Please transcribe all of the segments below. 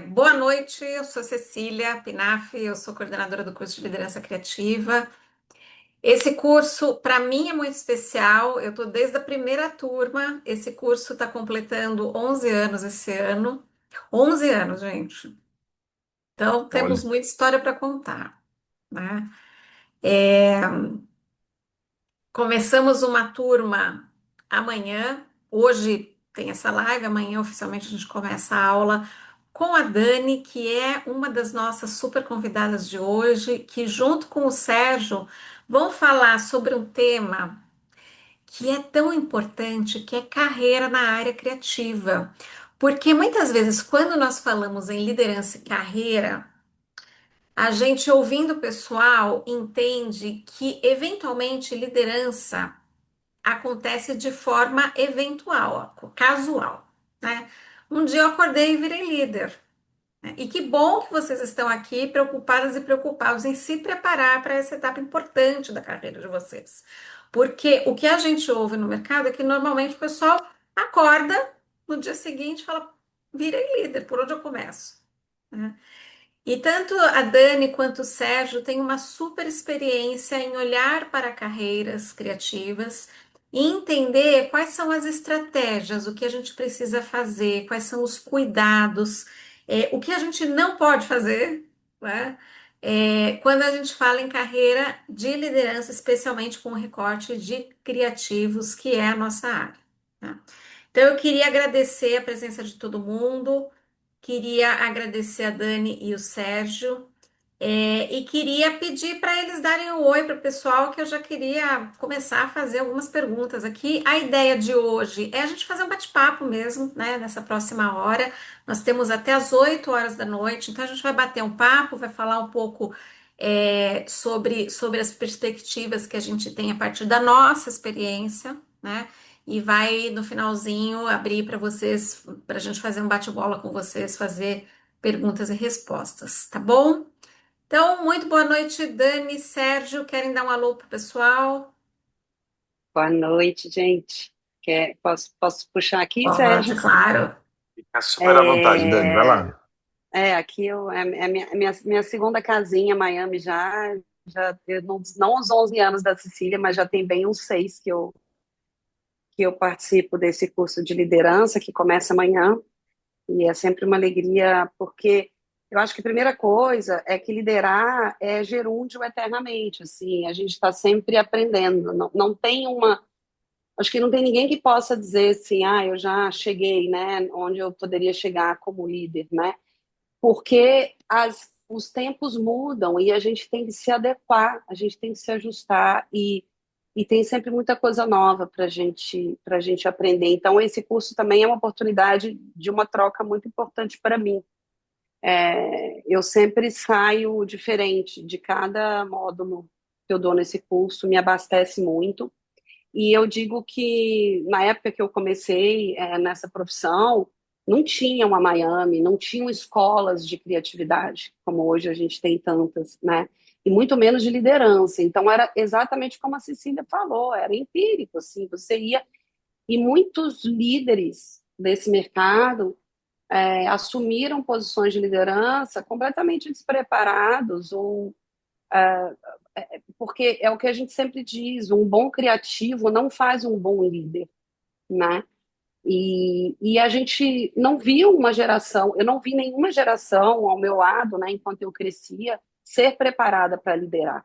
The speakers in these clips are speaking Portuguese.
Boa noite, eu sou Cecília Pinaffe, eu sou coordenadora do curso de Liderança Criativa. Esse curso, para mim, é muito especial, eu estou desde a primeira turma, esse curso está completando 11 anos esse ano. 11 anos, gente. Então, temos Olha, muita história para contar, né? É, Começamos uma turma amanhã, hoje tem essa live, amanhã oficialmente a gente começa a aula com a Dani, que é uma das nossas super convidadas de hoje, que junto com o Sérgio vão falar sobre um tema que é tão importante, que é carreira na área criativa. Porque muitas vezes, quando nós falamos em liderança e carreira, a gente ouvindo o pessoal entende que eventualmente liderança acontece de forma eventual, casual, né? Um dia eu acordei e virei líder, né? E que bom que vocês estão aqui preocupadas e preocupados em se preparar para essa etapa importante da carreira de vocês. Porque o que a gente ouve no mercado é que normalmente o pessoal acorda no dia seguinte e fala: virei líder, por onde eu começo? Né? E tanto a Dani quanto o Sérgio têm uma super experiência em olhar para carreiras criativas e entender quais são as estratégias, o que a gente precisa fazer, quais são os cuidados, o que a gente não pode fazer, né? Quando a gente fala em carreira de liderança, especialmente com o recorte de criativos, que é a nossa área. Tá? Então, eu queria agradecer a presença de todo mundo. Queria agradecer a Dani e o Sérgio, e queria pedir para eles darem um oi para o pessoal, que eu já queria começar a fazer algumas perguntas aqui. A ideia de hoje é a gente fazer um bate-papo mesmo, né, nessa próxima hora. Nós temos até as 8 horas da noite, então a gente vai bater um papo, vai falar um pouco sobre as perspectivas que a gente tem a partir da nossa experiência, né? E vai no finalzinho abrir para vocês, para a gente fazer um bate-bola com vocês, fazer perguntas e respostas, tá bom? Então, muito boa noite, Dani, Sérgio. Querem dar um alô pro pessoal? Boa noite, gente. Posso puxar aqui, Pode, Sérgio? claro. fica super à vontade, Dani, vai É, lá. aqui é a minha segunda casinha, Miami já eu não os 11 anos da Sicília, mas já tem bem uns 6 que eu participo desse curso de liderança que começa amanhã. E é sempre uma alegria, porque eu acho que a primeira coisa é que liderar é gerúndio eternamente, assim, a gente está sempre aprendendo, não tem uma. Acho que não tem ninguém que possa dizer assim, eu já cheguei, né, onde eu poderia chegar como líder, né? Porque os tempos mudam e a gente tem que se adequar, a gente tem que se ajustar e tem sempre muita coisa nova para gente aprender. Então, esse curso também é uma oportunidade de uma troca muito importante para mim. Eu sempre saio diferente de cada módulo que eu dou nesse curso, me abastece muito. E eu digo que na época que eu comecei nessa profissão, não tinha uma Miami, não tinham escolas de criatividade, como hoje a gente tem tantas, né? E muito menos de liderança. Então era exatamente como a Cecília falou, era empírico, assim, você ia e muitos líderes desse mercado assumiram posições de liderança completamente despreparados ou porque é o que a gente sempre diz, um bom criativo não faz um bom líder, né? E a gente não viu uma geração, eu não vi nenhuma geração ao meu lado, né, enquanto eu crescia, ser preparada para liderar.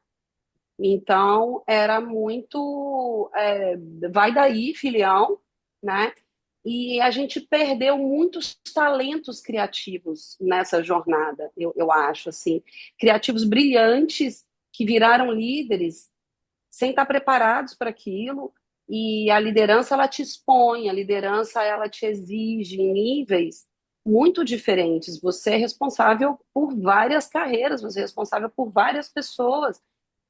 Então, era muito vai daí, filhão, né? E a gente perdeu muitos talentos criativos nessa jornada, eu acho, assim. Criativos brilhantes que viraram líderes sem estar preparados para aquilo. E a liderança, ela te expõe, a liderança, ela te exige em níveis muito diferentes. Você é responsável por várias carreiras, você é responsável por várias pessoas.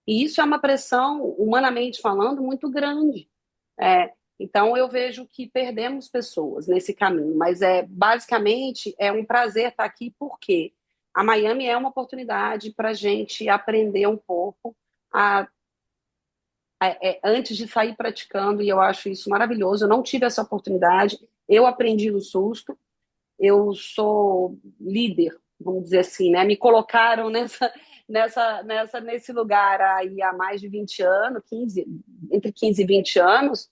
E isso é uma pressão, humanamente falando, muito grande. Então, eu vejo que perdemos pessoas nesse caminho, mas basicamente é um prazer estar aqui, porque a Miami é uma oportunidade para a gente aprender um pouco a, antes de sair praticando, e eu acho isso maravilhoso. Eu não tive essa oportunidade, eu aprendi no susto, eu sou líder, vamos dizer assim, né? Me colocaram nesse lugar aí há mais de 20 anos, entre 15 e 20 anos,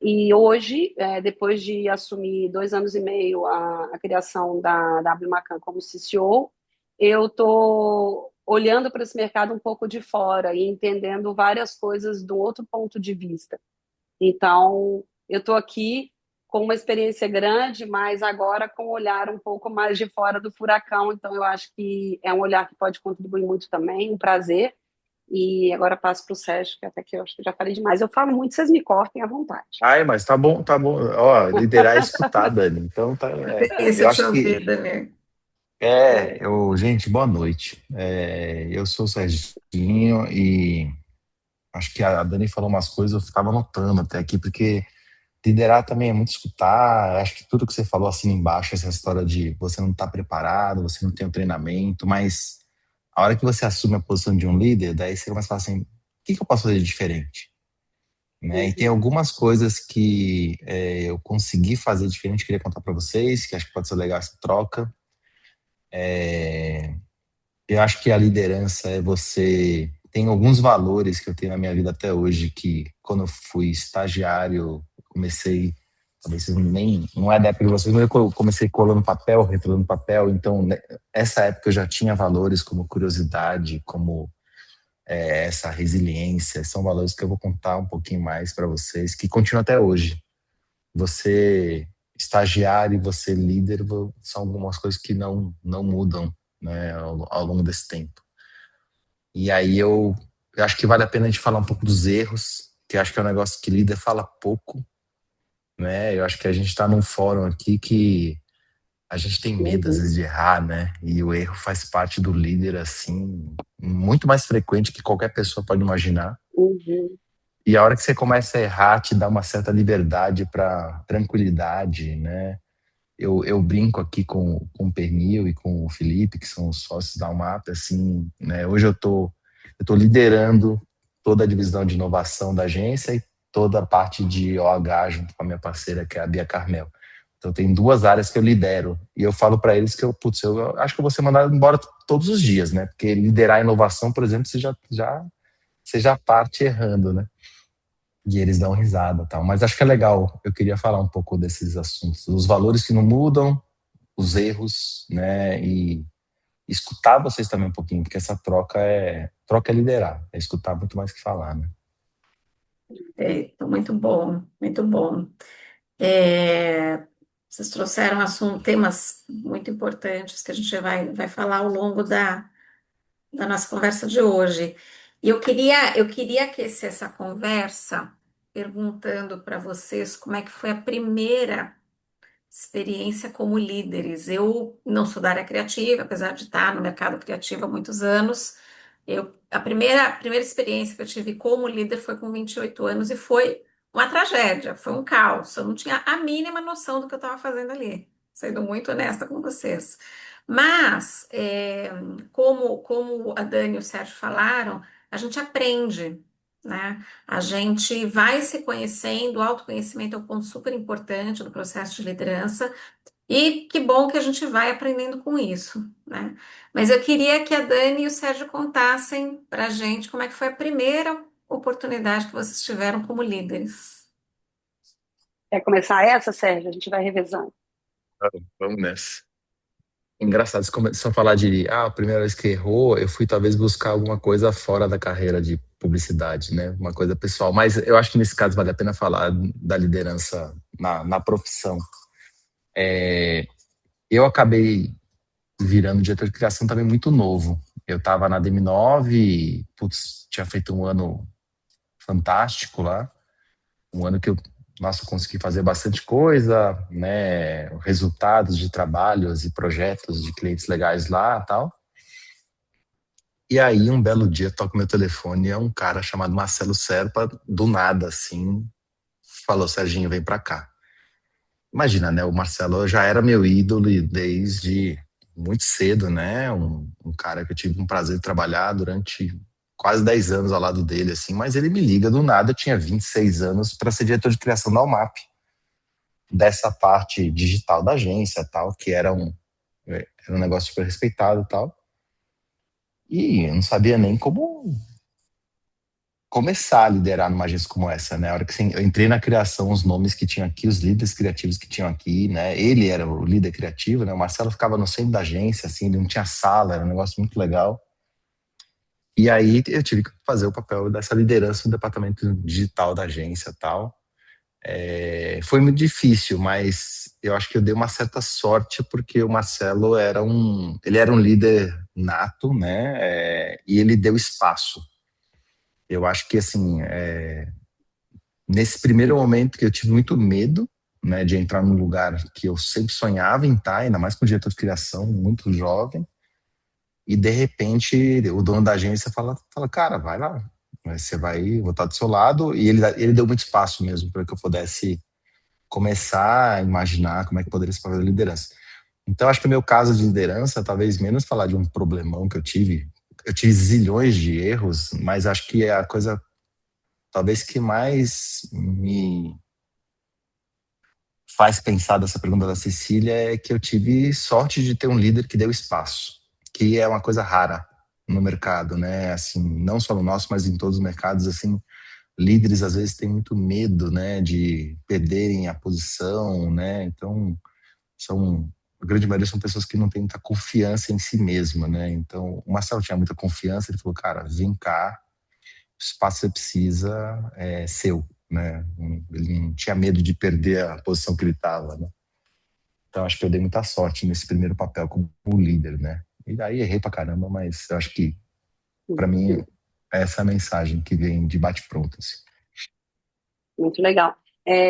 e hoje, depois de assumir 2 anos e meio a criação da W Macan como CCO, eu estou olhando para esse mercado um pouco de fora e entendendo várias coisas do outro ponto de vista. Então, eu estou aqui com uma experiência grande, mas agora com um olhar um pouco mais de fora do furacão. Então, eu acho que é um olhar que pode contribuir muito também, um prazer. E agora passo para o Sérgio, que até que eu acho que eu já falei demais. Eu falo muito, vocês me cortem à vontade. Ai, mas tá bom, tá bom. Ó, liderar é escutar, Dani. Então tá. Esse Eu eu te acho ouvi, que Dani. gente, boa noite. Eu sou o Serginho e acho que a Dani falou umas coisas, eu estava anotando até aqui, porque liderar também é muito escutar. Acho que tudo que você falou assim embaixo, essa história de você não estar preparado, você não tem o treinamento, mas a hora que você assume a posição de um líder, daí você começa a falar assim: o que que eu posso fazer de diferente? Né? E tem Uhum, algumas coisas que eu consegui fazer diferente, queria contar para vocês, que acho que pode ser legal essa troca. Eu acho que a liderança é você. Tem alguns valores que eu tenho na minha vida até hoje, que quando eu fui estagiário, eu comecei. Talvez vocês nem. Não é da época de vocês, mas eu comecei colando papel, retrolando papel. Então, né, essa época eu já tinha valores como curiosidade, como essa resiliência. São valores que eu vou contar um pouquinho mais para vocês, que continuam até hoje. Você estagiário e você líder são algumas coisas que não mudam, né, ao longo desse tempo. E aí eu acho que vale a pena a gente falar um pouco dos erros, que eu acho que é um negócio que líder fala pouco, né? Eu acho que a gente está num fórum aqui que a gente tem medo às uhum, vezes de errar, né? E o erro faz parte do líder assim, muito mais frequente que qualquer pessoa pode imaginar. uhum, E a hora que você começa a errar, te dá uma certa liberdade para tranquilidade, né? Eu brinco aqui com o Pernil e com o Felipe, que são os sócios da UMAP, assim, né? Hoje eu tô liderando toda a divisão de inovação da agência e toda a parte de OH junto com a minha parceira, que é a Bia Carmel. Então tem duas áreas que eu lidero e eu falo para eles que eu acho que eu vou ser mandado embora todos os dias, né? Porque liderar a inovação, por exemplo, você já parte errando, né? E eles dão risada e tal. Mas acho que é legal. Eu queria falar um pouco desses assuntos. Os valores que não mudam, os erros, né? E escutar vocês também um pouquinho, porque essa troca é liderar, é escutar muito mais que falar, né? Eita, muito bom, muito bom. É, vocês trouxeram temas muito importantes que a gente vai falar ao longo da nossa conversa de hoje. E eu queria aquecer essa conversa perguntando para vocês como é que foi a primeira experiência como líderes. Eu não sou da área criativa, apesar de estar no mercado criativo há muitos anos. A primeira experiência que eu tive como líder foi com 28 anos e foi uma tragédia, foi um caos. Eu não tinha a mínima noção do que eu estava fazendo ali, sendo muito honesta com vocês. Mas, como a Dani e o Sérgio falaram, a gente aprende, né? A gente vai se conhecendo, o autoconhecimento é um ponto super importante do processo de liderança, e que bom que a gente vai aprendendo com isso, né? Mas eu queria que a Dani e o Sérgio contassem para a gente como é que foi a primeira oportunidade que vocês tiveram como líderes. Quer começar essa, Sérgio? A gente vai revezando. Vamos nessa. Engraçado, você começou a falar de, a primeira vez que errou, eu fui talvez buscar alguma coisa fora da carreira de publicidade, né? Uma coisa pessoal. Mas eu acho que nesse caso vale a pena falar da liderança na profissão. Eu acabei virando diretor de criação também muito novo. Eu estava na DM9, e, putz, tinha feito um ano fantástico lá, um ano que nossa, consegui fazer bastante coisa, né, resultados de trabalhos e projetos de clientes legais lá, tal. E aí um belo dia toca meu telefone e é um cara chamado Marcelo Serpa, do nada assim, falou: Serginho, vem pra cá. Imagina, né? O Marcelo já era meu ídolo desde muito cedo, né? Um cara que eu tive um prazer de trabalhar durante quase 10 anos ao lado dele, assim. Mas ele me liga do nada, eu tinha 26 anos, para ser diretor de criação da UMAP. dessa parte digital da agência, tal, que era um negócio super respeitado e tal. E eu não sabia nem como começar a liderar numa agência como essa, né? A hora que eu entrei na criação, os nomes que tinham aqui, os líderes criativos que tinham aqui, né? Ele era o líder criativo, né? O Marcelo ficava no centro da agência, assim, ele não tinha sala, era um negócio muito legal. E aí eu tive que fazer o papel dessa liderança no departamento digital da agência e tal. Foi muito difícil, mas eu acho que eu dei uma certa sorte porque o Marcelo ele era um líder nato, né? E ele deu espaço. Eu acho que assim, nesse primeiro momento que eu tive muito medo, né, de entrar num lugar que eu sempre sonhava em estar, ainda mais com diretor de criação, muito jovem, e de repente o dono da agência fala, cara, vai lá, você vai, vou estar do seu lado, e ele deu muito espaço mesmo para que eu pudesse começar a imaginar como é que poderia ser papel da liderança. Então, acho que o meu caso de liderança, talvez menos falar de um problemão que eu tive zilhões de erros, mas acho que é a coisa talvez que mais me faz pensar dessa pergunta da Cecília é que eu tive sorte de ter um líder que deu espaço, que é uma coisa rara no mercado, né? Assim, não só no nosso, mas em todos os mercados, assim, líderes às vezes têm muito medo, né, de perderem a posição, né? Então, a grande maioria são pessoas que não têm muita confiança em si mesma, né? Então, o Marcelo tinha muita confiança, ele falou, cara, vem cá, o espaço que você precisa é seu, né? Ele não tinha medo de perder a posição que ele estava, né? Então, acho que eu dei muita sorte nesse primeiro papel como líder, né? E daí errei pra caramba, mas eu acho que, para mim, é essa a mensagem que vem de bate-pronto, assim. Muito legal.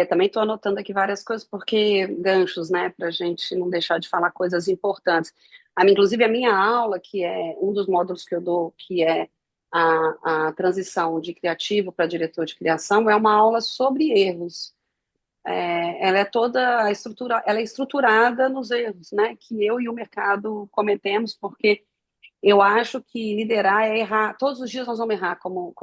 Também estou anotando aqui várias coisas, porque ganchos, né, para a gente não deixar de falar coisas importantes. Inclusive, a minha aula, que é um dos módulos que eu dou, que é a transição de criativo para diretor de criação, é uma aula sobre erros. Ela é toda ela é estruturada nos erros, né, que eu e o mercado cometemos, porque eu acho que liderar é errar. Todos os dias nós vamos errar, como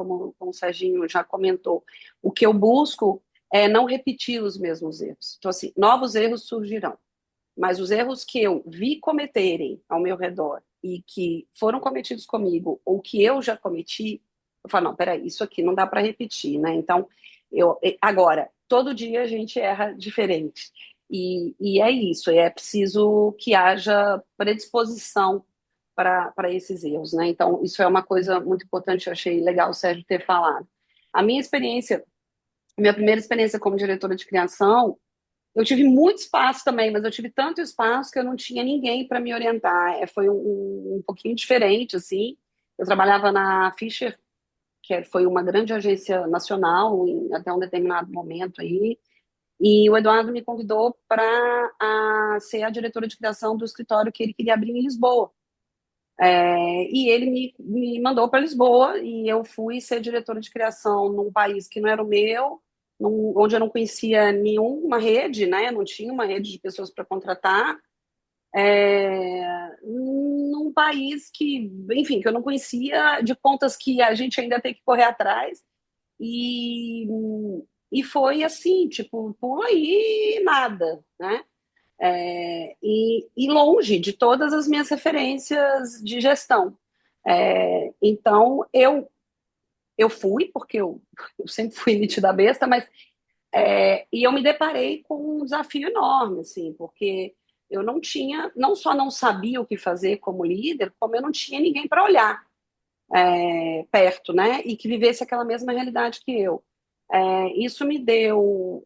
o Serginho já comentou. O que eu busco é não repetir os mesmos erros. Então, assim, novos erros surgirão. Mas os erros que eu vi cometerem ao meu redor e que foram cometidos comigo, ou que eu já cometi, eu falo, não, peraí, isso aqui não dá para repetir, né? Então, agora, todo dia a gente erra diferente. E é isso, é preciso que haja predisposição para esses erros, né? Então, isso é uma coisa muito importante, eu achei legal o Sérgio ter falado. A minha experiência, minha primeira experiência como diretora de criação, eu tive muito espaço também, mas eu tive tanto espaço que eu não tinha ninguém para me orientar. Foi um pouquinho diferente, assim. Eu trabalhava na Fisher, foi uma grande agência nacional até um determinado momento aí, e o Eduardo me convidou para ser a diretora de criação do escritório que ele queria abrir em Lisboa. E ele me mandou para Lisboa e eu fui ser diretora de criação num país que não era o meu, onde eu não conhecia nenhuma rede, né? Não tinha uma rede de pessoas para contratar. Num país que, enfim, que eu não conhecia, de pontas que a gente ainda tem que correr atrás. E, e foi assim, tipo, pula aí nada, né? E longe de todas as minhas referências de gestão. Então, eu fui, porque eu sempre fui metida besta, mas e eu me deparei com um desafio enorme, assim, porque eu não tinha, não só não sabia o que fazer como líder, como eu não tinha ninguém para olhar perto, né, e que vivesse aquela mesma realidade que eu. Isso me deu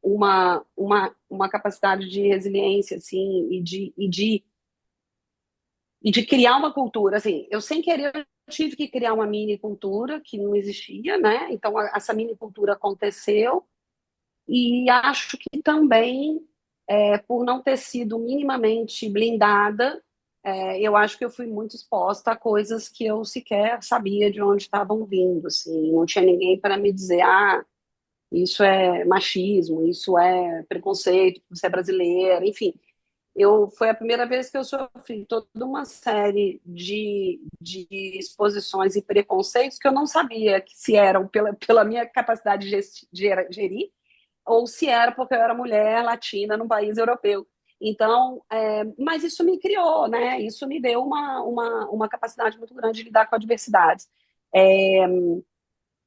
uma capacidade de resiliência, assim, e de criar uma cultura, assim, eu sem querer eu tive que criar uma mini cultura que não existia, né? Então essa mini cultura aconteceu e acho que também por não ter sido minimamente blindada, eu acho que eu fui muito exposta a coisas que eu sequer sabia de onde estavam vindo, assim, não tinha ninguém para me dizer, isso é machismo, isso é preconceito, você é brasileira, enfim. Foi a primeira vez que eu sofri toda uma série de exposições e preconceitos que eu não sabia que se eram pela minha capacidade de gerir ou se era porque eu era mulher latina num país europeu. Então, mas isso me criou, né? Isso me deu uma capacidade muito grande de lidar com adversidades. É,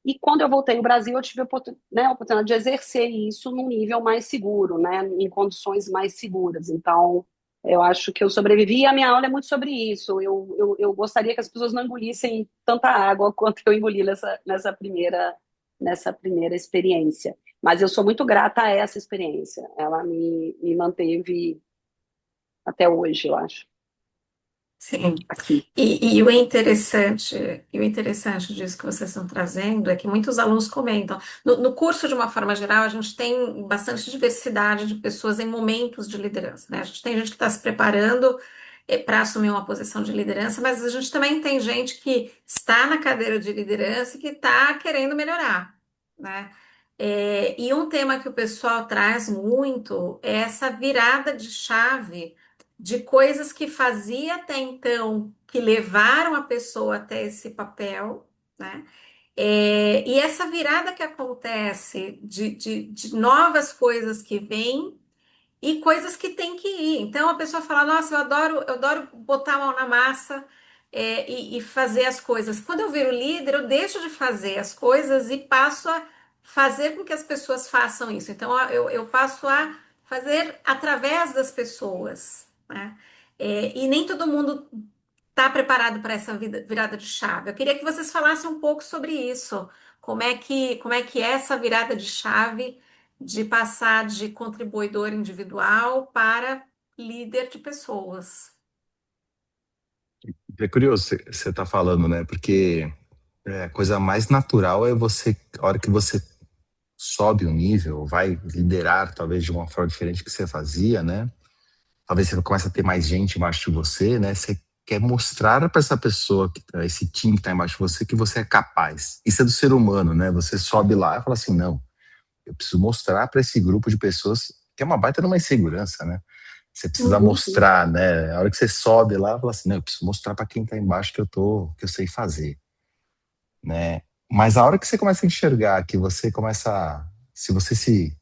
e quando eu voltei ao Brasil, eu tive a oportunidade de exercer isso num nível mais seguro, né? Em condições mais seguras. Então, eu acho que eu sobrevivi e a minha aula é muito sobre isso. Eu gostaria que as pessoas não engolissem tanta água quanto eu engoli nessa primeira experiência. Mas eu sou muito grata a essa experiência. Ela me manteve até hoje, eu acho, Sim. aqui. E o interessante disso que vocês estão trazendo é que muitos alunos comentam. No curso, de uma forma geral, a gente tem bastante diversidade de pessoas em momentos de liderança, né? A gente tem gente que está se preparando para assumir uma posição de liderança, mas a gente também tem gente que está na cadeira de liderança e que está querendo melhorar, né? E um tema que o pessoal traz muito é essa virada de chave de coisas que fazia até então, que levaram a pessoa até esse papel, né? E essa virada que acontece de novas coisas que vêm e coisas que tem que ir. Então a pessoa fala: Nossa, eu adoro botar a mão na massa, e fazer as coisas. Quando eu viro líder, eu deixo de fazer as coisas e passo a fazer com que as pessoas façam isso. Então eu passo a fazer através das pessoas, né? E nem todo mundo está preparado para essa virada de chave. Eu queria que vocês falassem um pouco sobre isso. Como é que é essa virada de chave de passar de contribuidor individual para líder de pessoas? É curioso você tá falando, né? Porque a coisa mais natural é você, a hora que você sobe o nível, vai liderar talvez de uma forma diferente que você fazia, né? Talvez você começa a ter mais gente embaixo de você, né? Você quer mostrar para essa pessoa, esse time que está embaixo de você, que você é capaz. Isso é do ser humano, né? Você sobe lá e fala assim, não, eu preciso mostrar para esse grupo de pessoas que é uma baita numa insegurança, né? Você precisa Uhum. mostrar, né? A hora que você sobe lá, fala assim, não, eu preciso mostrar para quem está embaixo que eu sei fazer, né? Mas a hora que você começa a enxergar, que você começa, se você se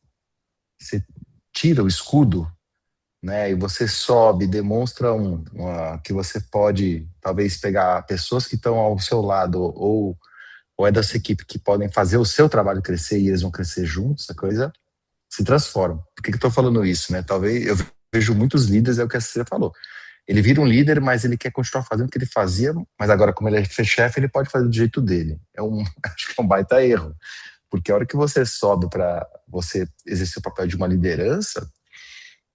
tira o escudo, né? E você sobe, demonstra que você pode talvez pegar pessoas que estão ao seu lado ou é da sua equipe que podem fazer o seu trabalho crescer e eles vão crescer juntos, a coisa se transforma. Por que que eu estou falando isso, né? Talvez eu vejo muitos líderes, é o que a Cecília falou. Ele vira um líder, mas ele quer continuar fazendo o que ele fazia, mas agora, como ele é chefe, ele pode fazer do jeito dele. Acho que é um baita erro, porque a hora que você sobe para você exercer o papel de uma liderança,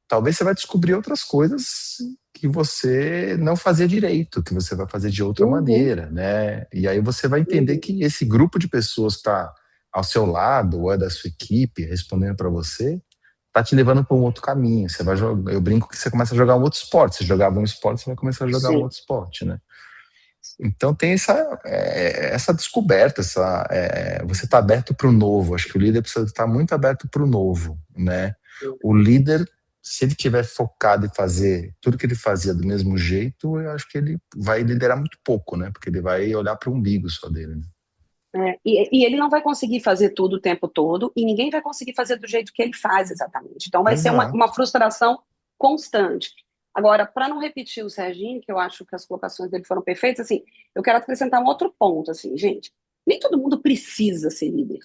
talvez você vai descobrir outras coisas que você não fazia direito, que você vai fazer de outra Uhum. maneira, né? E aí você vai entender Uhum. que esse grupo de pessoas que está ao seu lado ou é da sua equipe respondendo para você, tá te levando para um outro caminho. Você vai jogar, eu brinco que você começa a jogar um outro esporte. Você jogava um esporte, você vai começar a jogar um Sim. outro esporte, né? Então tem essa descoberta, você está aberto para o novo. Acho que o líder precisa estar muito aberto para o novo, né? O líder, se ele tiver focado em fazer tudo que ele fazia do mesmo jeito, eu acho que ele vai liderar muito pouco, né? Porque ele vai olhar para o umbigo só dele, né? E ele não vai conseguir fazer tudo o tempo todo e ninguém vai conseguir fazer do jeito que ele faz exatamente. Então vai ser uma Exato. frustração constante. Agora, para não repetir o Serginho, que eu acho que as colocações dele foram perfeitas, assim, eu quero acrescentar um outro ponto, assim, gente, nem todo mundo precisa ser líder.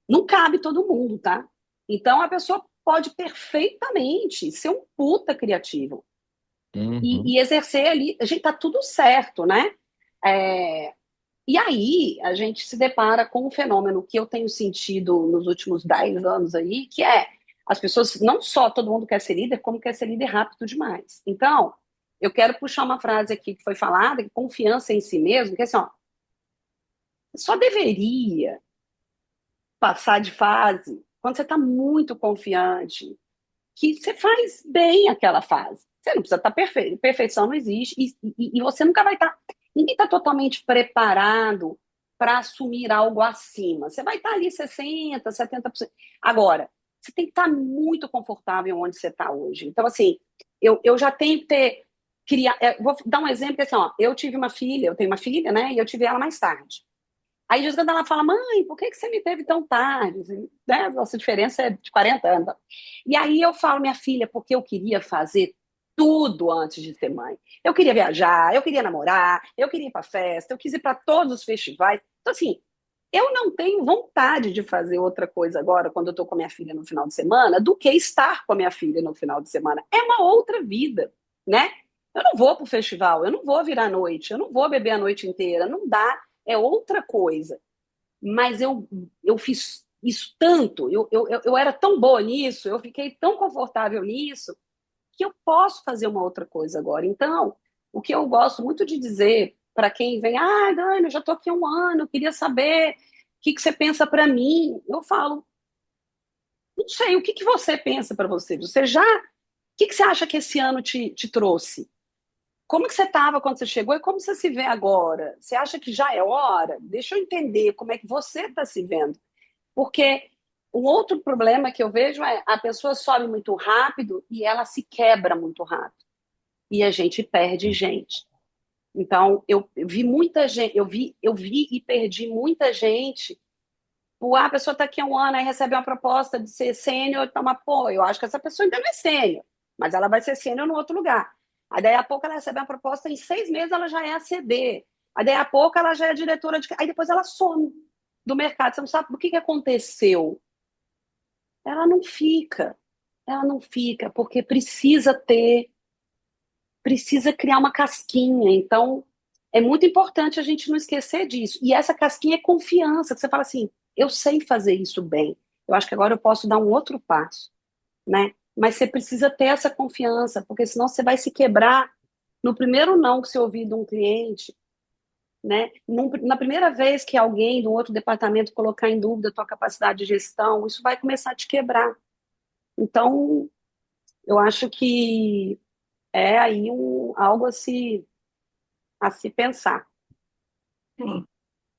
Não cabe todo mundo, tá? Então a pessoa pode perfeitamente ser um puta criativo Uhum. e exercer ali, a gente tá tudo certo, né? É, e aí a gente se depara com um fenômeno que eu tenho sentido nos últimos 10 anos aí, que é as pessoas, não só todo mundo quer ser líder, como quer ser líder rápido demais. Então, eu quero puxar uma frase aqui que foi falada, que confiança em si mesmo, que é assim, ó, só deveria passar de fase quando você está muito confiante, que você faz bem aquela fase. Você não precisa estar perfeito, perfeição não existe, e você nunca vai estar. Ninguém está totalmente preparado para assumir algo acima. Você vai estar ali 60%, 70%. Agora, você tem que estar muito confortável onde você está hoje. Então, assim, eu já tenho que ter. Criar, vou dar um exemplo que assim, ó, eu tenho uma filha, né? E eu tive ela mais tarde. Aí, de vez em quando ela fala, mãe, por que você me teve tão tarde? Assim, né? Nossa diferença é de 40 anos. E aí eu falo, minha filha, porque eu queria fazer tudo antes de ser mãe. Eu queria viajar, eu queria namorar, eu queria ir para festa, eu quis ir para todos os festivais. Então, assim, eu não tenho vontade de fazer outra coisa agora, quando eu estou com a minha filha no final de semana, do que estar com a minha filha no final de semana. É uma outra vida, né? Eu não vou para o festival, eu não vou virar à noite, eu não vou beber a noite inteira, não dá, é outra coisa. Mas eu fiz isso tanto, eu era tão boa nisso, eu fiquei tão confortável nisso, que eu posso fazer uma outra coisa agora. Então, o que eu gosto muito de dizer para quem vem, Dani, eu já estou aqui há um ano, eu queria saber o que você pensa para mim. Eu falo, não sei, o que você pensa para você? Você já. O que você acha que esse ano te trouxe? Como que você estava quando você chegou e como você se vê agora? Você acha que já é hora? Deixa eu entender como é que você está se vendo. Porque um outro problema que eu vejo é a pessoa sobe muito rápido e ela se quebra muito rápido. E a gente perde gente. Então, eu vi muita gente, eu vi e perdi muita gente. A pessoa está aqui há um ano e recebe uma proposta de ser sênior, toma pô, eu acho que essa pessoa ainda não é sênior, mas ela vai ser sênior no outro lugar. Aí daí a pouco ela recebe uma proposta, em 6 meses ela já é ACD. Aí daí a pouco ela já é diretora de. Aí depois ela some do mercado. Você não sabe o que aconteceu. Ela não fica. Ela não fica, porque precisa criar uma casquinha. Então, é muito importante a gente não esquecer disso. E essa casquinha é confiança, que você fala assim, eu sei fazer isso bem. Eu acho que agora eu posso dar um outro passo, né? Mas você precisa ter essa confiança, porque senão você vai se quebrar no primeiro não que você ouvir de um cliente, né? Na primeira vez que alguém de um outro departamento colocar em dúvida a tua capacidade de gestão, isso vai começar a te quebrar. Então, eu acho que é aí algo a se pensar. Sim.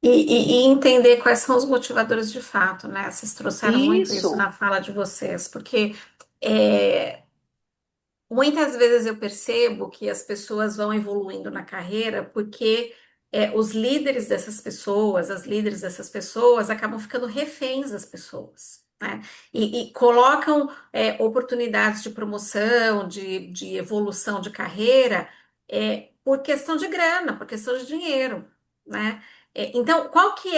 E entender quais são os motivadores de fato, né? Vocês trouxeram muito isso Isso. na fala de vocês, porque é, muitas vezes eu percebo que as pessoas vão evoluindo na carreira porque os líderes dessas pessoas, as líderes dessas pessoas, acabam ficando reféns das pessoas, né? E colocam oportunidades de promoção, de evolução de carreira, por questão de grana, por questão de dinheiro, né? Então, qual que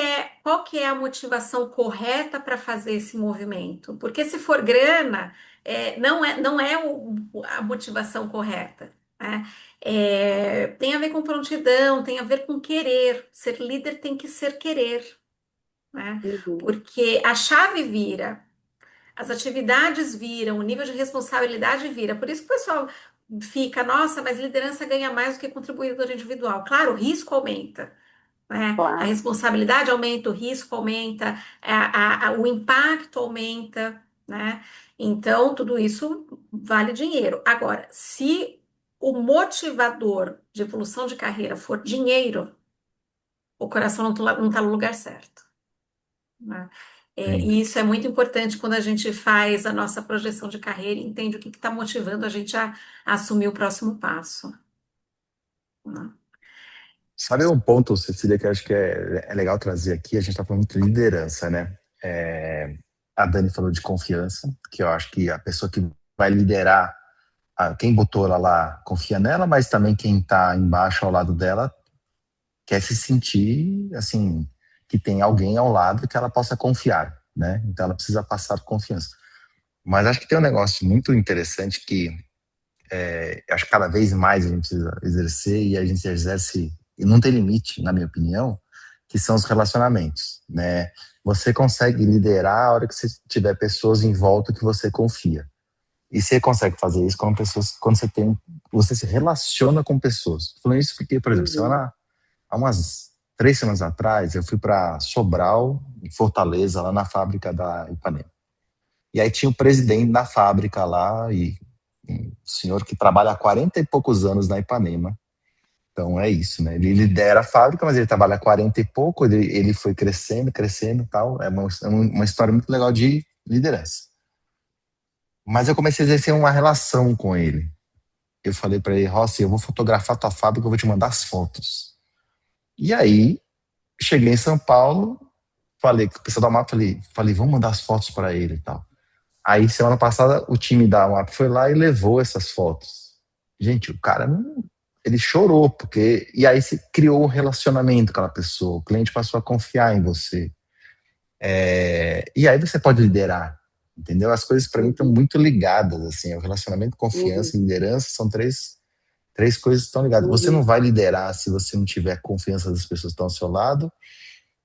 é a motivação correta para fazer esse movimento? Porque se for grana não é a motivação correta, né? Tem a ver com prontidão, tem a ver com querer. Ser líder tem que ser querer, né? Uhum. Porque a chave vira, as atividades viram, o nível de responsabilidade vira. Por isso que o pessoal fica, nossa, mas liderança ganha mais do que contribuidor individual. Claro, o risco aumenta, né? A Claro. responsabilidade aumenta, o risco aumenta, o impacto aumenta, né? Então, tudo isso vale dinheiro. Agora, se o motivador de evolução de carreira for dinheiro, o coração não está no lugar certo, né? Sim. E isso é muito importante quando a gente faz a nossa projeção de carreira e entende o que está motivando a gente a assumir o próximo passo, né? Sabe um ponto, Cecília, que eu acho que é legal trazer aqui? A gente está falando muito de liderança, né? É, a Dani falou de confiança, que eu acho que a pessoa que vai liderar, quem botou ela lá confia nela, mas também quem está embaixo ao lado dela quer se sentir, assim, que tem alguém ao lado que ela possa confiar, né? Então ela precisa passar confiança. Mas acho que tem um negócio muito interessante que acho que cada vez mais a gente precisa exercer e a gente exerce, e não tem limite, na minha opinião, que são os relacionamentos, né? Você consegue liderar a hora que você tiver pessoas em volta que você confia. E você consegue fazer isso com pessoas, quando você se relaciona com pessoas. Tô falando isso porque, por exemplo, Uhum. há umas 3 semanas atrás, eu fui para Sobral, em Fortaleza, lá na fábrica da Ipanema. E aí tinha o presidente da fábrica lá, e um senhor que trabalha há 40 e poucos anos na Ipanema. Então é isso, né? Ele lidera a fábrica, mas ele trabalha há 40 e pouco, ele foi crescendo, crescendo e tal. É uma história muito legal de liderança. Mas eu comecei a exercer uma relação com ele. Eu falei para ele, Rossi, eu vou fotografar tua fábrica, eu vou te mandar as fotos. E aí cheguei em São Paulo, falei com o pessoal da MAP, falei, vamos mandar as fotos para ele e tal. Aí, semana passada, o time da MAP foi lá e levou essas fotos. Gente, o cara não, ele chorou, porque. E aí se criou um relacionamento com aquela pessoa, o cliente passou a confiar em você. E aí você pode liderar, entendeu? As coisas para mim estão Uhum, muito ligadas, assim, o relacionamento, uhum, confiança e liderança são três coisas que estão ligadas. Você não uhum, vai liderar se você não tiver confiança das pessoas que estão ao seu lado,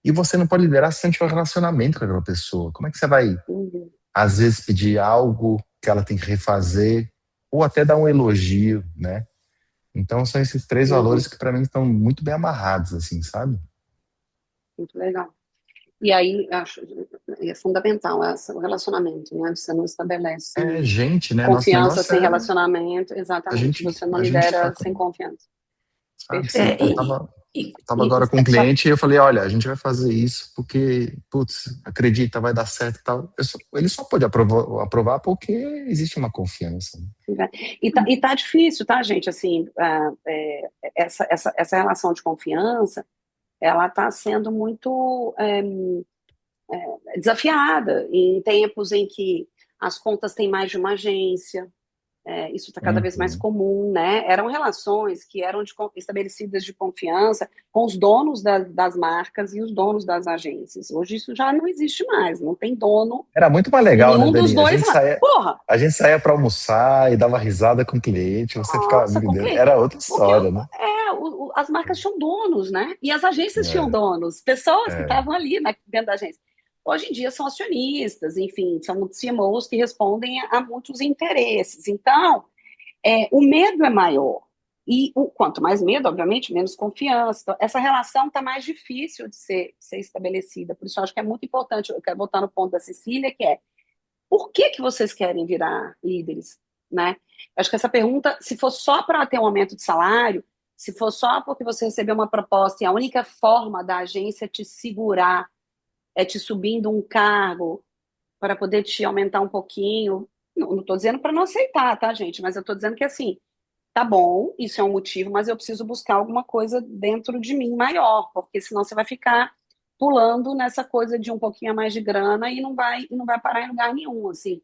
e você não pode liderar se você não tiver um relacionamento com aquela pessoa. Como é que você vai, uhum, às vezes, pedir algo que ela tem que refazer, ou até dar um elogio, né? Então são esses três valores uhum. que para mim estão muito bem amarrados, assim, sabe? Muito legal. E aí, acho, é fundamental o relacionamento, né? Você não estabelece É gente, né? Nosso confiança negócio sem é relacionamento, exatamente. Você não a gente tá lidera sem com, confiança. sabe? É, Perfeito. Tava agora com um Só, cliente e eu falei, olha, a gente vai fazer isso porque, putz, acredita, vai dar certo e tal. Ele só pode aprovar porque existe uma confiança, né? e tá difícil, tá, gente? Assim, essa relação de confiança, ela está sendo muito desafiada em tempos em que as contas têm mais de uma agência. Isso está cada vez mais Uhum. comum, né? Eram relações que eram estabelecidas de confiança com os donos das marcas e os donos das agências. Hoje isso já não existe mais, não tem dono Era muito mais em legal, né, nenhum dos Dani? dois lados. Porra! A gente saía para almoçar e dava risada com o cliente, você ficava Nossa, amigo com dele. cliente. Era outra Porque história, né? as marcas tinham donos, né? E as agências tinham É, donos, pessoas que é. estavam ali dentro da agência. Hoje em dia são acionistas, enfim, são CMOs que respondem a muitos interesses. Então, o medo é maior. E quanto mais medo, obviamente, menos confiança. Então, essa relação está mais difícil de ser estabelecida. Por isso, eu acho que é muito importante. Eu quero voltar no ponto da Cecília, que é por que vocês querem virar líderes, né? Eu acho que essa pergunta, se for só para ter um aumento de salário, se for só porque você recebeu uma proposta e a única forma da agência te segurar é te subindo um cargo para poder te aumentar um pouquinho, não estou dizendo para não aceitar, tá, gente? Mas eu estou dizendo que assim, tá bom, isso é um motivo, mas eu preciso buscar alguma coisa dentro de mim maior, porque senão você vai ficar pulando nessa coisa de um pouquinho a mais de grana e não vai parar em lugar nenhum, assim.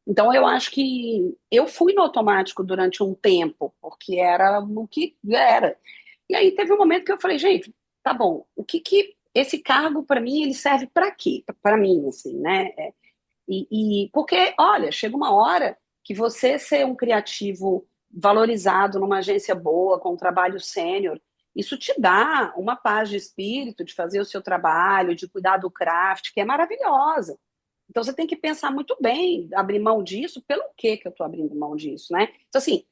Então eu acho que eu fui no automático durante um tempo, porque era o que era. E aí teve um momento que eu falei, gente, tá bom, o que esse cargo para mim ele serve para quê? Para mim, assim, né? Porque, olha, chega uma hora que você ser um criativo valorizado numa agência boa, com um trabalho sênior, isso te dá uma paz de espírito de fazer o seu trabalho, de cuidar do craft, que é maravilhosa. Então você tem que pensar muito bem, abrir mão disso, pelo que eu estou abrindo mão disso, né? Então, assim,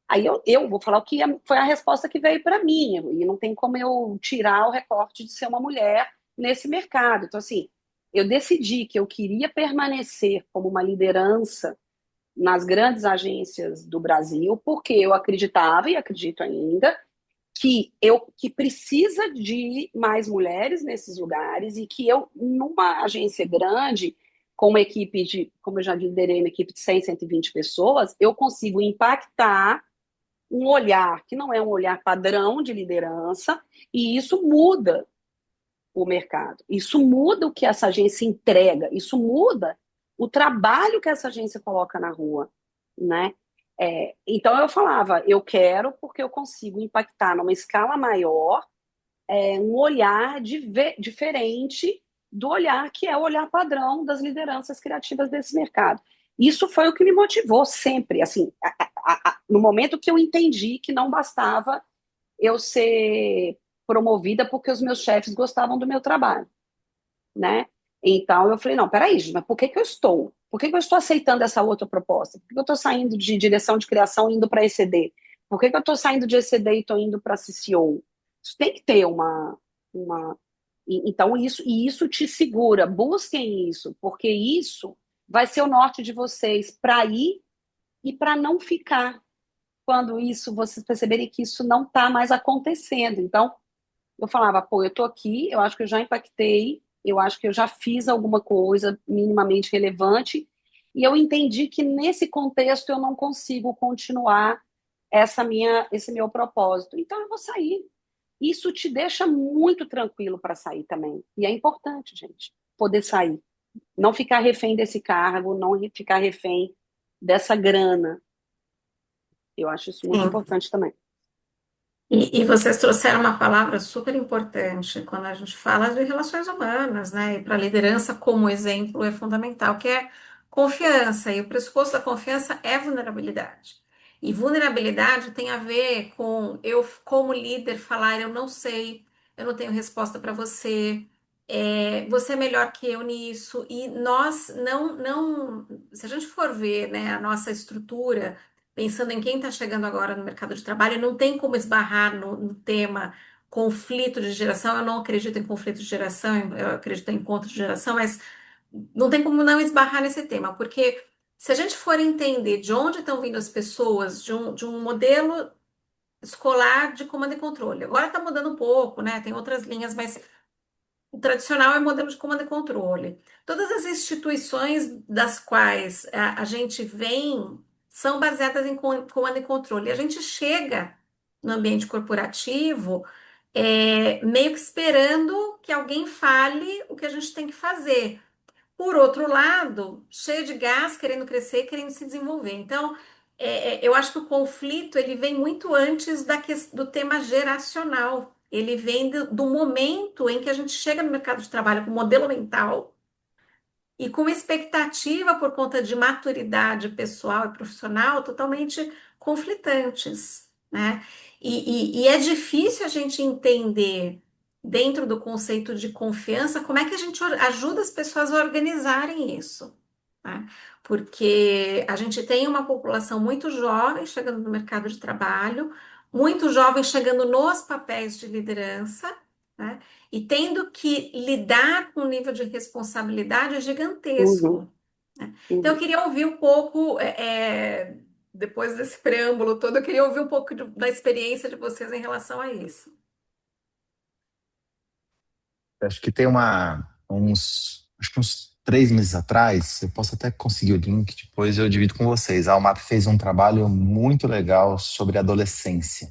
aí eu vou falar o que foi a resposta que veio para mim, e não tem como eu tirar o recorte de ser uma mulher nesse mercado. Então, assim, eu decidi que eu queria permanecer como uma liderança nas grandes agências do Brasil, porque eu acreditava e acredito ainda que precisa de mais mulheres nesses lugares e que eu, numa agência grande, com uma equipe de, como eu já liderei, uma equipe de 100, 120 pessoas, eu consigo impactar um olhar que não é um olhar padrão de liderança, e isso muda o mercado. Isso muda o que essa agência entrega, isso muda o trabalho que essa agência coloca na rua, né? Então eu falava, eu quero porque eu consigo impactar numa escala maior, um olhar diferente do olhar que é o olhar padrão das lideranças criativas desse mercado. Isso foi o que me motivou sempre, assim, no momento que eu entendi que não bastava eu ser promovida porque os meus chefes gostavam do meu trabalho, né? Então eu falei, não, peraí, mas por que eu estou? Por que eu estou aceitando essa outra proposta? Por que eu estou saindo de direção de criação e indo para ECD? Por que eu estou saindo de ECD e estou indo para CCO? Isso tem que ter uma... Então isso te segura, busquem isso, porque isso vai ser o norte de vocês para ir e para não ficar quando isso vocês perceberem que isso não está mais acontecendo. Então, eu falava, pô, eu tô aqui, eu acho que eu já impactei, eu acho que eu já fiz alguma coisa minimamente relevante, e eu entendi que nesse contexto eu não consigo continuar esse meu propósito. Então eu vou sair. isso te deixa muito tranquilo para sair também. E é importante, gente, poder sair. Não ficar refém desse cargo, não ficar refém dessa grana. Eu acho isso muito Sim. importante também. E vocês trouxeram uma palavra super importante quando a gente fala de relações humanas, né? E para a liderança, como exemplo, é fundamental, que é confiança. E o pressuposto da confiança é vulnerabilidade. E vulnerabilidade tem a ver com eu, como líder, falar: eu não sei, eu não tenho resposta para você, você é melhor que eu nisso. E nós se a gente for ver, né, a nossa estrutura pensando em quem está chegando agora no mercado de trabalho, não tem como esbarrar no tema conflito de geração. Eu não acredito em conflito de geração, eu acredito em encontro de geração, mas não tem como não esbarrar nesse tema, porque se a gente for entender de onde estão vindo as pessoas, de um modelo escolar de comando e controle, agora está mudando um pouco, né? Tem outras linhas, mas o tradicional é modelo de comando e controle. Todas as instituições das quais a gente vem são baseadas em comando e controle. E a gente chega no ambiente corporativo meio que esperando que alguém fale o que a gente tem que fazer. Por outro lado, cheio de gás, querendo crescer, querendo se desenvolver. Então, eu acho que o conflito ele vem muito antes do tema geracional. Ele vem do momento em que a gente chega no mercado de trabalho com modelo mental e com expectativa por conta de maturidade pessoal e profissional totalmente conflitantes, né? E é difícil a gente entender, dentro do conceito de confiança, como é que a gente ajuda as pessoas a organizarem isso, né? Porque a gente tem uma população muito jovem chegando no mercado de trabalho, muito jovem chegando nos papéis de liderança, né? E tendo que lidar com um nível de responsabilidade Uhum, gigantesco, né? Então, eu uhum. queria ouvir um pouco, depois desse preâmbulo todo, eu queria ouvir um pouco da experiência de vocês em relação a isso. Acho que tem acho que uns 3 meses atrás, eu posso até conseguir o link, depois eu divido com vocês. A UMAP fez um trabalho muito legal sobre adolescência.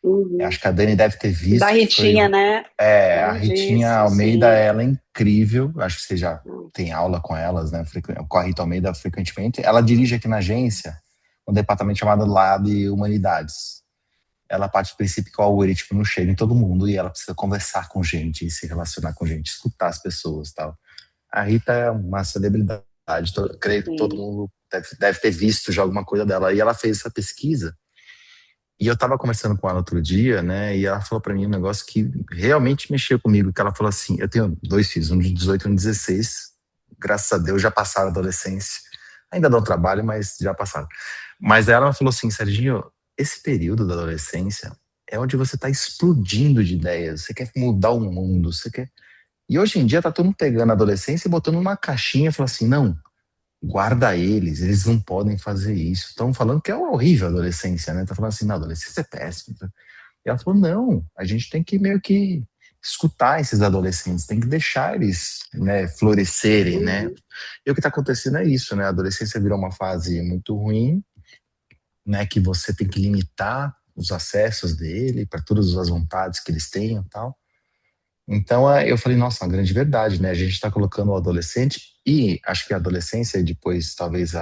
Eu Uhum. acho que a Dani deve ter Da visto, que foi Ritinha, né? a Ritinha Lindíssimo, Almeida, sim. ela é incrível. Acho que você já Hum, tem aula com elas, né? Com a Rita Almeida frequentemente. Ela dirige aqui na agência um departamento chamado Lab Humanidades. Ela parte do princípio que o algoritmo não chega em todo mundo e ela precisa conversar com gente, se relacionar com gente, escutar as pessoas, tal. A Rita é uma celebridade, creio que todo sim. mundo deve ter visto já alguma coisa dela. E ela fez essa pesquisa. E eu estava conversando com ela outro dia, né? E ela falou para mim um negócio que realmente mexeu comigo. Que ela falou assim: eu tenho 2 filhos, um de 18 e um de 16. Graças a Deus já passaram a adolescência. Ainda dão trabalho, mas já passaram. Mas ela falou assim: Serginho, esse período da adolescência é onde você está explodindo de ideias. Você quer mudar o mundo, você quer. E hoje em dia tá todo mundo pegando a adolescência e botando numa caixinha e falando assim: não, guarda eles não podem fazer isso. Estão falando que é horrível a adolescência, né? Tá falando assim: não, a adolescência é péssima. E ela falou: não, a gente tem que meio que escutar esses adolescentes, tem que deixar eles, né, florescerem, né? Uhum, E o que está acontecendo é isso, né? A adolescência virou uma fase muito ruim, né? Que você tem que limitar os acessos dele para todas as vontades que eles tenham, e tal. Então eu falei, nossa, uma grande verdade, né? A gente está colocando o adolescente e acho que a adolescência e depois talvez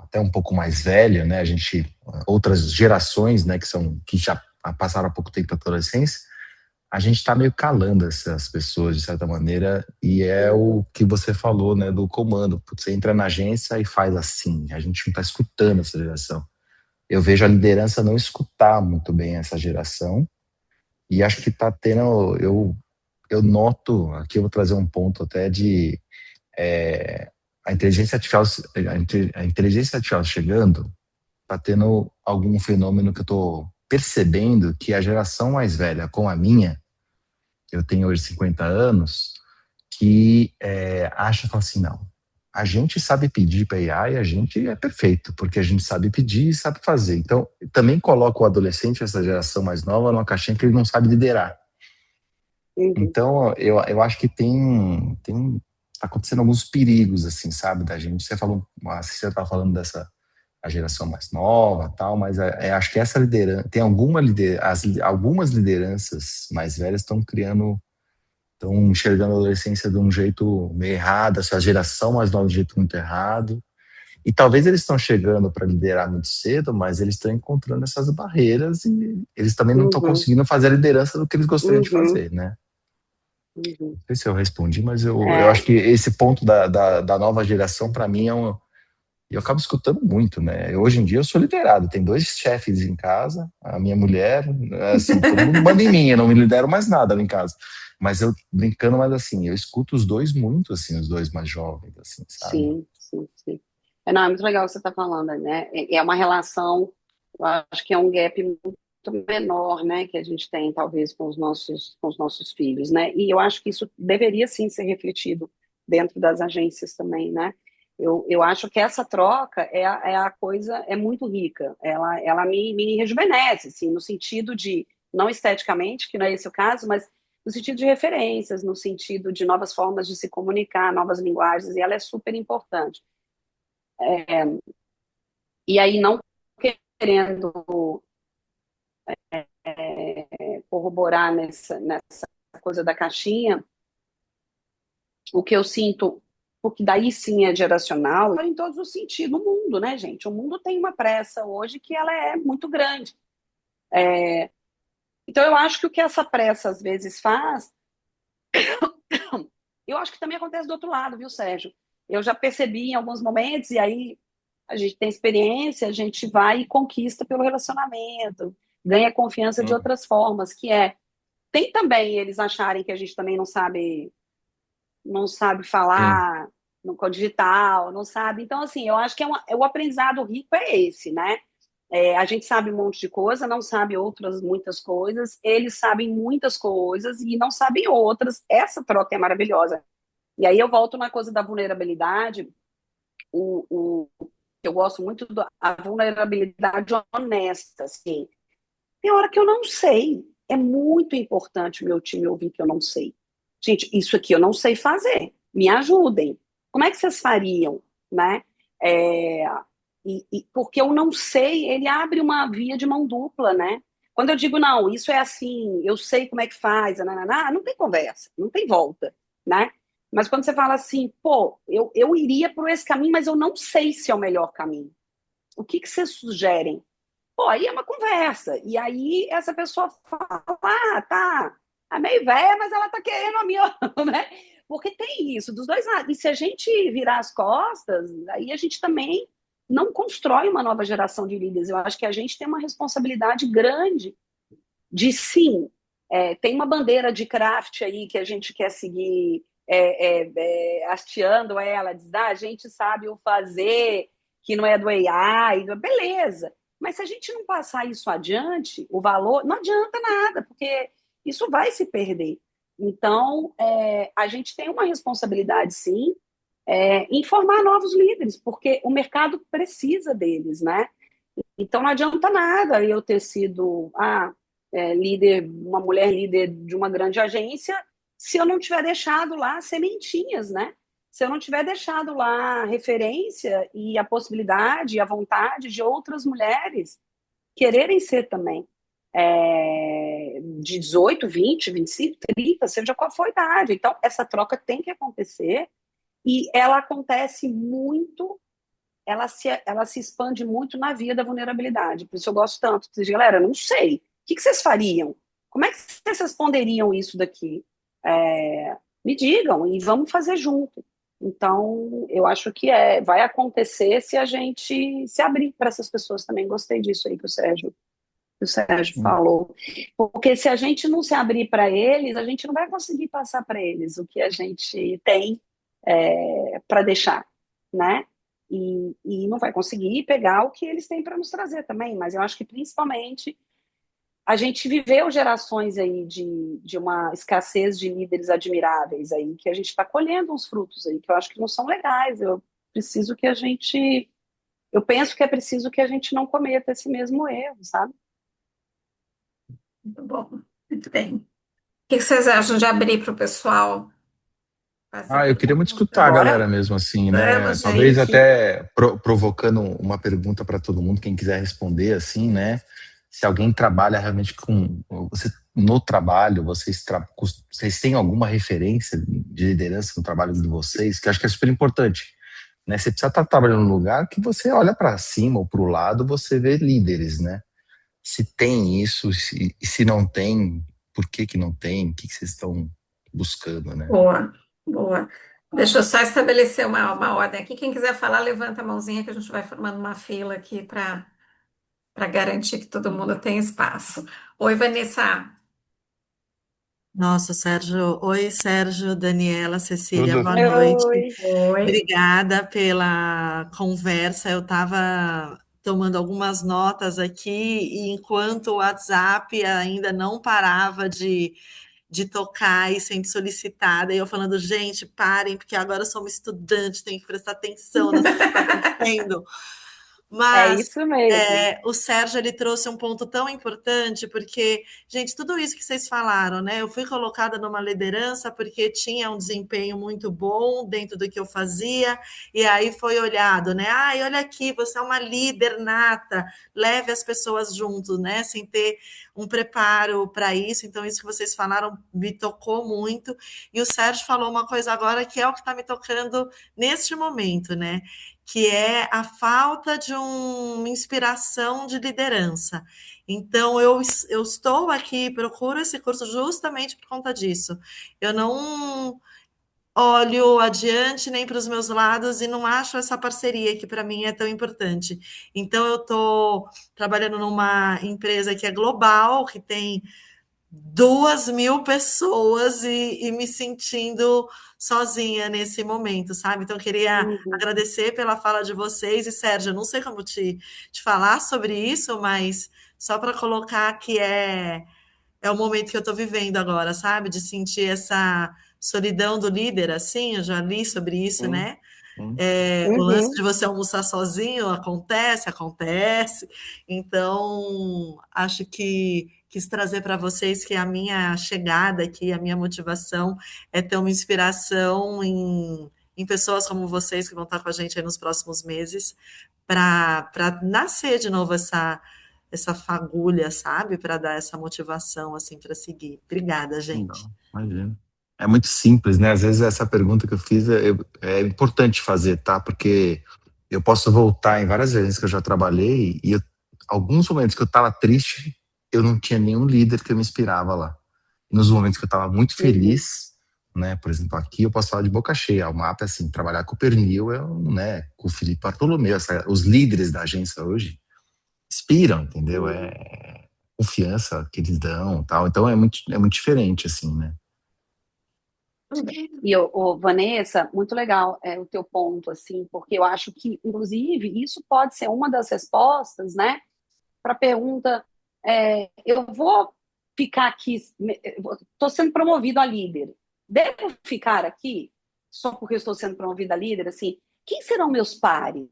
até um pouco mais velha, né? A gente outras gerações, né? Que já passaram há pouco tempo a adolescência, a gente está meio calando essas pessoas de certa maneira e é uhum, o que você falou, né? Do comando, você entra na agência e faz assim. A gente não está escutando essa geração. Eu vejo a liderança não escutar muito bem essa geração e acho que está tendo eu noto, aqui eu vou trazer um ponto até de a inteligência artificial, a inteligência artificial chegando, está tendo algum fenômeno que eu estou percebendo que a geração mais velha, com a minha, eu tenho hoje 50 anos, que acha, fala assim, não, a gente sabe pedir para AI e a gente é perfeito, porque a gente sabe pedir e sabe fazer. Então, também coloca o adolescente, essa geração mais nova, numa caixinha que ele não sabe liderar. uhum, Então, eu acho que tá acontecendo alguns perigos, assim, sabe, da gente. Você falou, você estava falando dessa a geração mais nova, tal, mas acho que essa liderança, tem algumas lideranças mais velhas estão enxergando a adolescência de um jeito meio errado, essa geração mais nova de um jeito muito errado. E talvez eles estão chegando para liderar muito cedo, mas eles estão encontrando essas barreiras e eles também não estão Uhum, conseguindo fazer a liderança do que eles gostariam de uhum, fazer, né? uhum. Não sei se eu respondi, mas eu É, acho que esse ponto da nova geração, para mim, e eu acabo escutando muito, né? Hoje em dia eu sou liderado, tem dois chefes em casa, a minha mulher, assim, todo mundo manda em mim, eu não me lidero mais nada lá em casa. Mas eu brincando, mas assim, eu escuto os dois muito, assim, os dois mais jovens, assim, sabe? sim, sim, sim. Não, é muito legal o que você está falando, né? É uma relação, eu acho que é um gap muito menor, né, que a gente tem, talvez, com os nossos filhos, né? E eu acho que isso deveria, sim, ser refletido dentro das agências também, né? Eu acho que essa troca é a coisa, é muito rica. Ela me rejuvenesce, assim, no sentido de, não esteticamente, que não é esse o caso, mas no sentido de referências, no sentido de novas formas de se comunicar, novas linguagens, e ela é super importante. E aí, não querendo corroborar nessa coisa da caixinha, o que eu sinto, porque daí sim é geracional, em todos os sentidos, no mundo, né, gente? O mundo tem uma pressa hoje que ela é muito grande. Então, eu acho que o que essa pressa às vezes faz, eu acho que também acontece do outro lado, viu, Sérgio? Eu já percebi em alguns momentos, e aí a gente tem experiência, a gente vai e conquista pelo relacionamento, ganha confiança de Hum, outras formas, que é tem também eles acharem que a gente também não sabe sim. falar no código digital, não sabe. Então, assim, eu acho que o aprendizado rico é esse, né? A gente sabe um monte de coisa, não sabe outras muitas coisas, eles sabem muitas coisas e não sabem outras. Essa troca é maravilhosa. E aí eu volto na coisa da vulnerabilidade, o, eu gosto muito da vulnerabilidade honesta, assim. Tem hora que eu não sei. É muito importante o meu time ouvir que eu não sei. Gente, isso aqui eu não sei fazer. Me ajudem. Como é que vocês fariam, né? É, porque eu não sei, ele abre uma via de mão dupla, né? Quando eu digo, não, isso é assim, eu sei como é que faz, nananá, não tem conversa, não tem volta, né? Mas quando você fala assim, pô, eu iria por esse caminho, mas eu não sei se é o melhor caminho. O que, que vocês sugerem? Pô, aí é uma conversa. E aí essa pessoa fala, tá, é meio velha, mas ela tá querendo a minha, né? Porque tem isso, dos dois lados. E se a gente virar as costas, aí a gente também não constrói uma nova geração de líderes. Eu acho que a gente tem uma responsabilidade grande de sim, tem uma bandeira de craft aí que a gente quer seguir hasteando ela, diz, a gente sabe o fazer, que não é do AI, beleza. Mas se a gente não passar isso adiante, o valor, não adianta nada, porque isso vai se perder. Então, a gente tem uma responsabilidade, sim, em formar novos líderes, porque o mercado precisa deles, né? Então não adianta nada eu ter sido líder, uma mulher líder de uma grande agência, se eu não tiver deixado lá sementinhas, né? Se eu não tiver deixado lá referência e a possibilidade e a vontade de outras mulheres quererem ser também. De 18, 20, 25, 30, seja qual for a idade. Então, essa troca tem que acontecer e ela acontece muito, ela se expande muito na via da vulnerabilidade. Por isso eu gosto tanto. Vocês, galera, não sei. O que vocês fariam? Como é que vocês responderiam isso daqui? Me digam e vamos fazer junto. Então, eu acho que vai acontecer se a gente se abrir para essas pessoas também. Gostei disso aí que o Sérgio Hum. falou. Porque se a gente não se abrir para eles, a gente não vai conseguir passar para eles o que a gente tem para deixar, né? E não vai conseguir pegar o que eles têm para nos trazer também. Mas eu acho que principalmente a gente viveu gerações aí de uma escassez de líderes admiráveis aí, que a gente está colhendo uns frutos aí, que eu acho que não são legais. Eu penso que é preciso que a gente não cometa esse mesmo erro, sabe? Muito bom, muito bem. O que vocês acham de abrir para o pessoal? fazer Ah, eu queria pergunta muito no escutar a final. galera Bora? mesmo assim, né? Vamos, Talvez gente. até provocando uma pergunta para todo mundo, quem quiser responder assim, né? Se alguém trabalha realmente com você no trabalho, vocês têm alguma referência de liderança no trabalho de vocês, que eu acho que é super importante, né? Você precisa estar trabalhando num lugar que você olha para cima ou para o lado, você vê líderes, né? Se tem isso, e se não tem, por que que não tem? O que que vocês estão buscando, né? Boa, boa. Deixa eu só estabelecer uma ordem aqui. Quem quiser falar, levanta a mãozinha que a gente vai formando uma fila aqui para garantir que todo mundo tem espaço. Oi, Vanessa. Nossa, Sérgio. Oi, Sérgio, Daniela, Cecília, Tudo. boa noite. Oi. Oi. Obrigada pela conversa. Eu estava tomando algumas notas aqui e enquanto o WhatsApp ainda não parava de tocar e sendo solicitada, e eu falando, gente, parem, porque agora eu sou uma estudante, tenho que prestar atenção no que está acontecendo. É Mas isso mesmo. o Sérgio ele trouxe um ponto tão importante, porque, gente, tudo isso que vocês falaram, né? Eu fui colocada numa liderança porque tinha um desempenho muito bom dentro do que eu fazia, e aí foi olhado, né? Ai, olha aqui, você é uma líder nata, leve as pessoas junto, né? Sem ter um preparo para isso. Então, isso que vocês falaram me tocou muito. E o Sérgio falou uma coisa agora que é o que está me tocando neste momento, né? Que é a falta de uma inspiração de liderança. Então, eu estou aqui, procuro esse curso justamente por conta disso. Eu não olho adiante nem para os meus lados e não acho essa parceria que para mim é tão importante. Então, eu estou trabalhando numa empresa que é global, que tem 2.000 pessoas e me sentindo sozinha nesse momento, sabe? Então, eu queria Uhum. agradecer pela fala de vocês. E, Sérgio, eu não sei como te falar sobre isso, mas só para colocar que é o momento que eu estou vivendo agora, sabe? De sentir essa solidão do líder, assim, eu já li sobre isso, Sim, né? sim. O lance Uhum. de você almoçar sozinho acontece, acontece. Então, acho que quis trazer para vocês que a minha chegada aqui, a minha motivação é ter uma inspiração em pessoas como vocês que vão estar com a gente aí nos próximos meses, para nascer de novo essa fagulha, sabe? Para dar essa motivação assim para seguir. Obrigada, gente. Não, imagina. É muito simples, né? Às vezes essa pergunta que eu fiz é importante fazer, tá? Porque eu posso voltar em várias vezes que eu já trabalhei e alguns momentos que eu tava triste, eu não tinha nenhum líder que me inspirava lá. Nos momentos que eu tava muito Uhum. feliz, né? Por exemplo, aqui eu posso falar de boca cheia. O mapa é assim, trabalhar com o Pernil né? Com o Felipe Bartolomeu, os líderes da agência hoje inspiram, entendeu? Uhum. É confiança que eles dão, tal. Então é muito diferente, assim, né? E, Vanessa, muito legal o teu ponto, assim, porque eu acho que, inclusive, isso pode ser uma das respostas, né, para a pergunta, eu vou ficar aqui, estou sendo promovido a líder, devo ficar aqui só porque eu estou sendo promovida a líder? Assim, quem serão meus pares,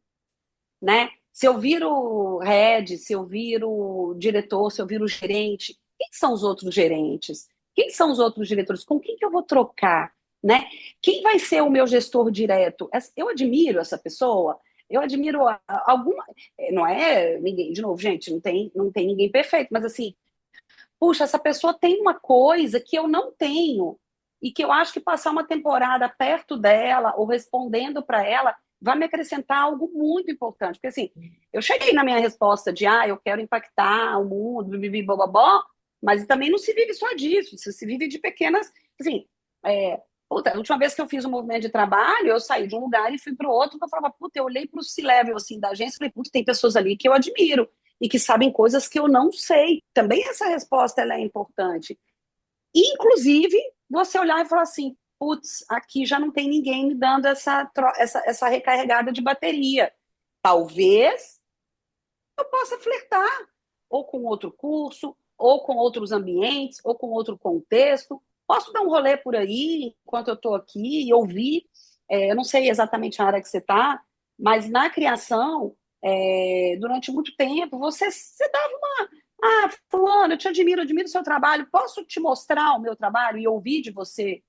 né? Se eu viro head, se eu viro diretor, se eu viro gerente, quem são os outros gerentes? Quem são os outros diretores? Com quem que eu vou trocar, né? Quem vai ser o meu gestor direto? Eu admiro essa pessoa, eu admiro alguma. Não é ninguém, de novo, gente, não tem ninguém perfeito, mas assim, puxa, essa pessoa tem uma coisa que eu não tenho e que eu acho que passar uma temporada perto dela ou respondendo para ela vai me acrescentar algo muito importante. Porque assim, eu cheguei na minha resposta de eu quero impactar o mundo, bibi, bobobó, mas também não se vive só disso, se vive de pequenas, assim, puta, a última vez que eu fiz um movimento de trabalho, eu saí de um lugar e fui para o outro, que eu falava, puta, eu olhei para o C-level, assim, da agência e falei, puta, tem pessoas ali que eu admiro e que sabem coisas que eu não sei. Também essa resposta ela é importante. Inclusive, você olhar e falar assim, putz, aqui já não tem ninguém me dando essa recarregada de bateria. Talvez eu possa flertar ou com outro curso, ou com outros ambientes, ou com outro contexto. Posso dar um rolê por aí enquanto eu estou aqui e ouvir. Eu não sei exatamente a área que você está, mas na criação, durante muito tempo, você dava uma. Fulano, eu te admiro, admiro o seu trabalho. Posso te mostrar o meu trabalho e ouvir de você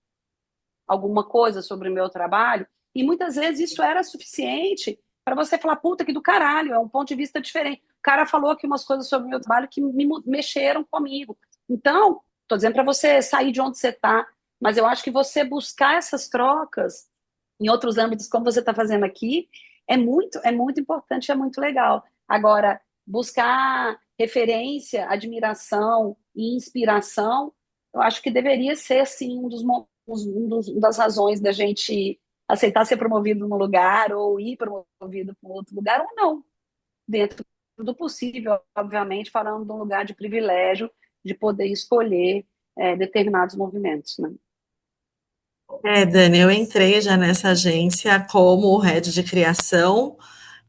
alguma coisa sobre o meu trabalho, e muitas vezes isso era suficiente para você falar, puta, que do caralho, é um ponto de vista diferente. O cara falou aqui umas coisas sobre o meu trabalho que me mexeram comigo. Então, estou dizendo para você sair de onde você está, mas eu acho que você buscar essas trocas em outros âmbitos, como você está fazendo aqui, é muito importante, é muito legal. Agora, buscar referência, admiração e inspiração, eu acho que deveria ser, sim, uma das razões da gente aceitar ser promovido num lugar ou ir promovido para outro lugar ou não, dentro do possível, obviamente, falando de um lugar de privilégio, de poder escolher determinados movimentos, né? Dani, eu entrei já nessa agência como head de criação,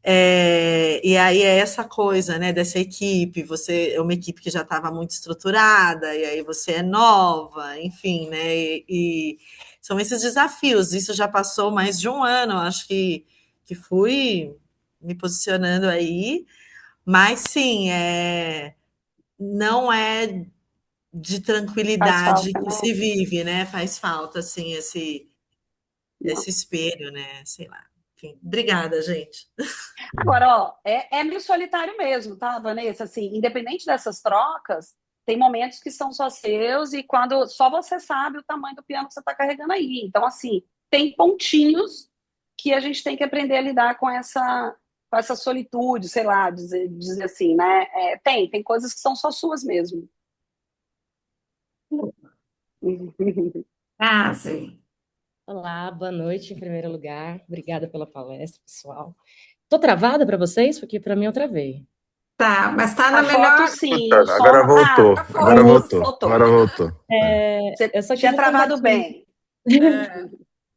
e aí é essa coisa, né, dessa equipe, você é uma equipe que já estava muito estruturada, e aí você é nova, enfim, né, e são esses desafios, isso já passou mais de um ano, acho que fui me posicionando aí, mas sim, não é de Faz tranquilidade falta, que né? se vive, né, faz falta, assim, esse Não. espelho, né? Sei lá. Enfim, obrigada, gente. Agora, ó, é meio solitário mesmo, tá, Vanessa? Assim, independente dessas trocas, tem momentos que são só seus e quando só você sabe o tamanho do piano que você está carregando aí. Então, assim, tem pontinhos que a gente tem que aprender a lidar com essa solitude, sei lá, dizer assim, né? Tem coisas que são só suas mesmo. Grazi. Olá, boa noite em primeiro lugar. Obrigada pela palestra, pessoal. Tô travada para vocês? Porque para mim eu travei. Tá, mas tá na A foto, melhor. sim, o som. Agora voltou, A agora foto. voltou, Voltou. agora voltou. Você Eu só tinha queria travado compartilhar. bem.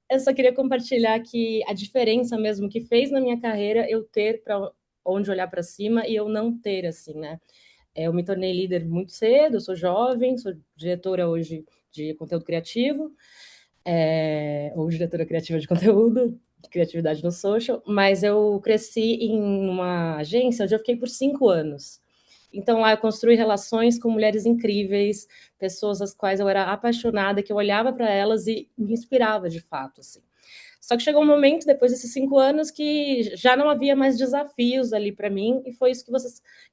Eu só queria compartilhar que a diferença mesmo que fez na minha carreira eu ter para onde olhar para cima e eu não ter, assim, né? Eu me tornei líder muito cedo, eu sou jovem, sou diretora hoje de conteúdo criativo, ou diretora criativa de conteúdo, de criatividade no social, mas eu cresci em uma agência onde eu fiquei por 5 anos. Então, lá eu construí relações com mulheres incríveis, pessoas às quais eu era apaixonada, que eu olhava para elas e me inspirava de fato, assim. Só que chegou um momento, depois desses 5 anos, que já não havia mais desafios ali para mim, e foi isso que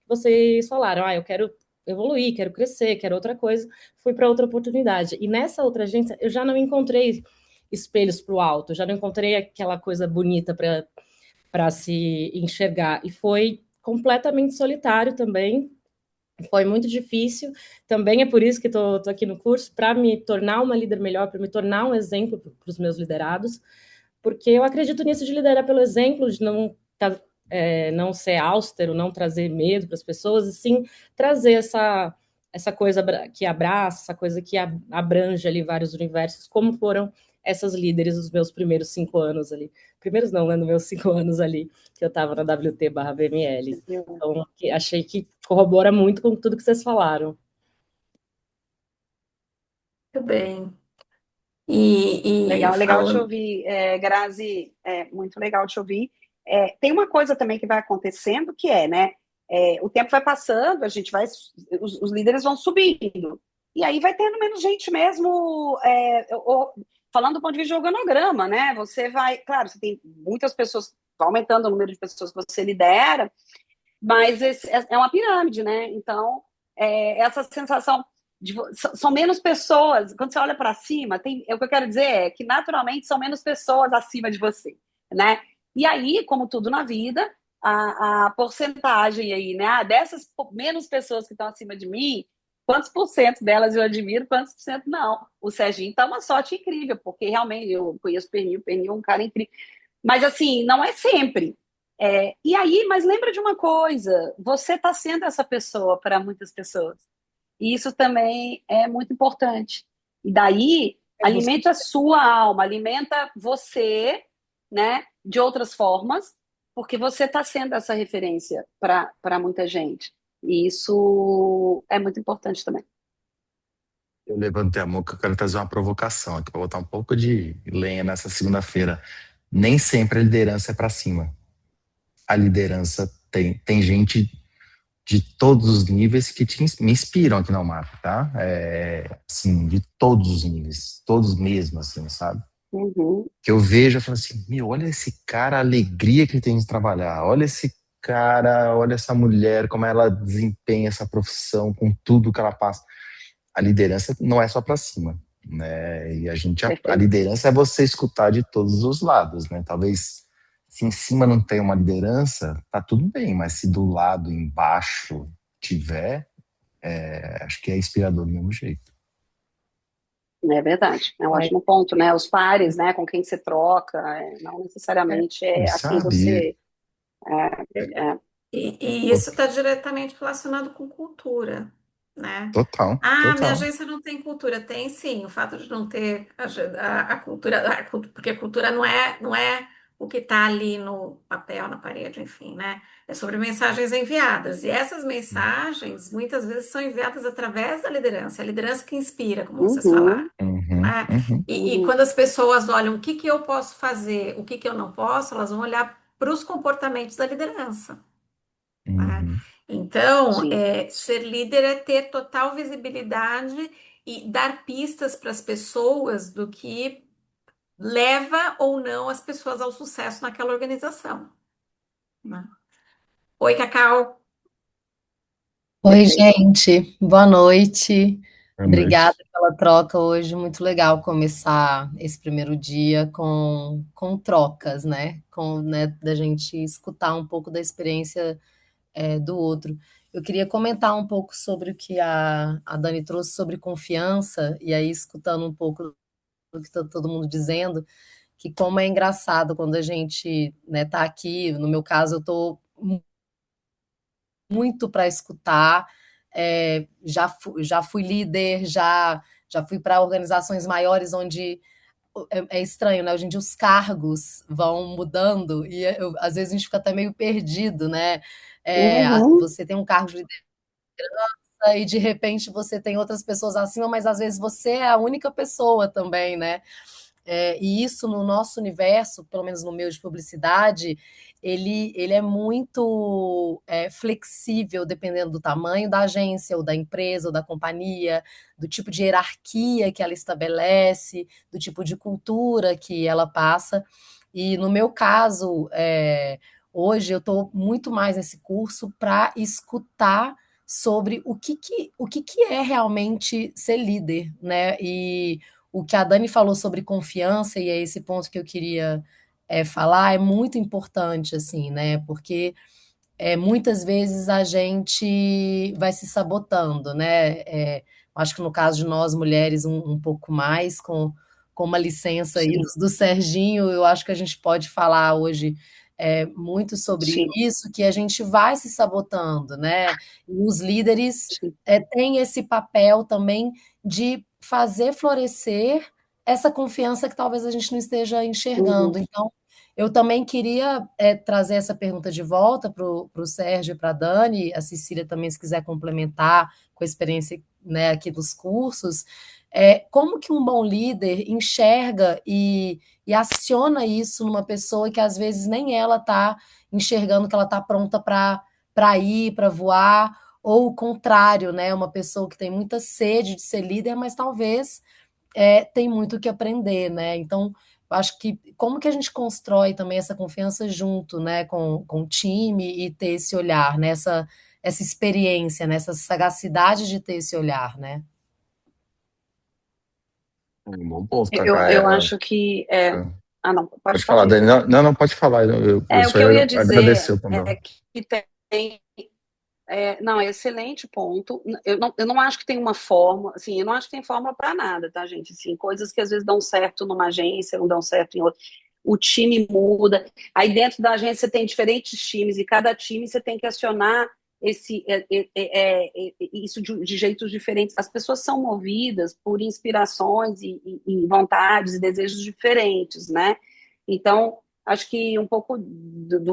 vocês falaram. Eu quero evoluir, quero crescer, quero outra coisa. Fui para outra oportunidade. E nessa outra agência, eu já não encontrei espelhos para o alto, já não encontrei aquela coisa bonita para se enxergar. E foi completamente solitário também. Foi muito difícil. Também é por isso que estou aqui no curso, para me tornar uma líder melhor, para me tornar um exemplo para os meus liderados, porque eu acredito nisso de liderar pelo exemplo, de não ser austero, não trazer medo para as pessoas, e sim trazer essa coisa que abraça, essa coisa que abrange ali vários universos, como foram essas líderes nos meus primeiros 5 anos ali. Primeiros não, né? Nos meus 5 anos ali, que eu estava na WT/VML. Então, achei que corrobora muito com tudo que vocês falaram. Muito bem. E Legal te falando. ouvir, Grazi, muito legal te ouvir. Tem uma coisa também que vai acontecendo que né? O tempo vai passando, os líderes vão subindo. E aí vai tendo menos gente mesmo, falando do ponto de vista de organograma, né? Você vai, claro, você tem muitas pessoas, vai aumentando o número de pessoas que você lidera, mas é uma pirâmide, né? Então, essa sensação são menos pessoas. Quando você olha para cima, o que eu quero dizer é que naturalmente são menos pessoas acima de você, né? E aí, como tudo na vida, a porcentagem aí, né? Dessas menos pessoas que estão acima de mim, quantos por cento delas eu admiro, quantos por cento não? O Serginho tá uma sorte incrível, porque realmente eu conheço o Pernil é um cara incrível. Mas assim, não é sempre. E aí, mas lembra de uma coisa: você está sendo essa pessoa para muitas pessoas. E isso também é muito importante. E daí, alimenta a sua alma, alimenta você, né, de outras formas, porque você está sendo essa referência para muita gente. E isso é muito importante também. Eu levantei a mão que eu quero trazer uma provocação aqui para botar um pouco de lenha nessa segunda-feira. Nem sempre a liderança é para cima. A liderança tem gente de todos os níveis que me inspiram aqui na UMAP, tá? Assim, de todos os níveis, todos mesmo, assim, sabe? Uhum. Que eu vejo, eu falo assim, meu, olha esse cara, a alegria que ele tem de trabalhar, olha esse cara, olha essa mulher, como ela desempenha essa profissão com tudo que ela passa. A liderança não é só para cima, né? E a Perfeito. liderança é você escutar de todos os lados, né? Talvez se em cima não tem uma liderança, tá tudo bem, mas se do lado embaixo tiver, acho que é inspirador do mesmo jeito. É verdade, é um É, ótimo ponto, né? Os pares, né, com quem você troca, não necessariamente é a quem Sabe? você. É, E isso está diretamente relacionado com cultura, né? Total, Ah, minha total. agência não tem cultura. Tem sim, o fato de não ter a cultura, porque a cultura não é o que está ali no papel, na parede, enfim, né? É sobre mensagens enviadas. E essas mensagens, muitas vezes, são enviadas através da liderança. É a liderança que inspira, como vocês falaram, uhum, Uhum, né? uhum, E uhum, quando as pessoas olham o que que eu posso fazer, o que que eu não posso, elas vão olhar para os comportamentos da liderança, né? uhum, Então, sim, ser líder é ter total visibilidade e dar pistas para as pessoas do que leva ou não as pessoas ao sucesso naquela organização, né? Oi, Cacau. Oi, perfeito. gente, boa noite. boa Obrigada noite. pela troca hoje. Muito legal começar esse primeiro dia com trocas, né? Né, da gente escutar um pouco da experiência do outro. Eu queria comentar um pouco sobre o que a Dani trouxe sobre confiança, e aí escutando um pouco do que está todo mundo dizendo, que como é engraçado quando a gente, né, tá aqui, no meu caso, eu tô muito para escutar. Já fui líder, já fui para organizações maiores onde é estranho, né? Hoje em dia os cargos vão mudando e às vezes a gente fica até meio perdido, né? Uhum, Você tem um cargo de liderança e de repente você tem outras pessoas acima, mas às vezes você é a única pessoa também, né? E isso no nosso universo, pelo menos no meu de publicidade, ele é muito flexível dependendo do tamanho da agência, ou da empresa, ou da companhia, do tipo de hierarquia que ela estabelece, do tipo de cultura que ela passa. E no meu caso, hoje eu estou muito mais nesse curso para escutar sobre o que é realmente ser líder, né? E o que a Dani falou sobre confiança, e é esse ponto que eu queria falar, é muito importante, assim, né? Porque muitas vezes a gente vai se sabotando, né? Acho que no caso de nós mulheres, um pouco mais, com uma licença aí sim, do Serginho, eu acho que a gente pode falar hoje muito sobre sim, isso, que a gente vai se sabotando, né? E os líderes sim. têm esse papel também de fazer florescer essa confiança que talvez a gente não esteja enxergando. Uhum, Então, eu também queria trazer essa pergunta de volta para o Sérgio e para a Dani, a Cecília também, se quiser complementar com a experiência, né, aqui dos cursos. Como que um bom líder enxerga e aciona isso numa pessoa que às vezes nem ela está enxergando que ela está pronta para ir, para voar, ou o contrário, né? Uma pessoa que tem muita sede de ser líder, mas talvez tem muito o que aprender, né? Então, eu acho que como que a gente constrói também essa confiança junto, né, com o time e ter esse olhar, né, essa experiência, né, essa sagacidade de ter esse olhar, né? Um bom ponto, Cacá. eu acho que. Ah, não, Pode pode falar, ir. Dani. Não, não, não, pode falar. Eu O só que eu ia ia dizer agradecer o é também. que tem. Não, é excelente ponto. Eu não acho que tem uma fórmula, assim, eu não acho que tem fórmula para nada, tá, gente? Assim, coisas que às vezes dão certo numa agência, não dão certo em outra. O time muda. Aí dentro da agência você tem diferentes times, e cada time você tem que acionar isso de jeitos diferentes. As pessoas são movidas por inspirações e vontades e desejos diferentes, né? Então, acho que um pouco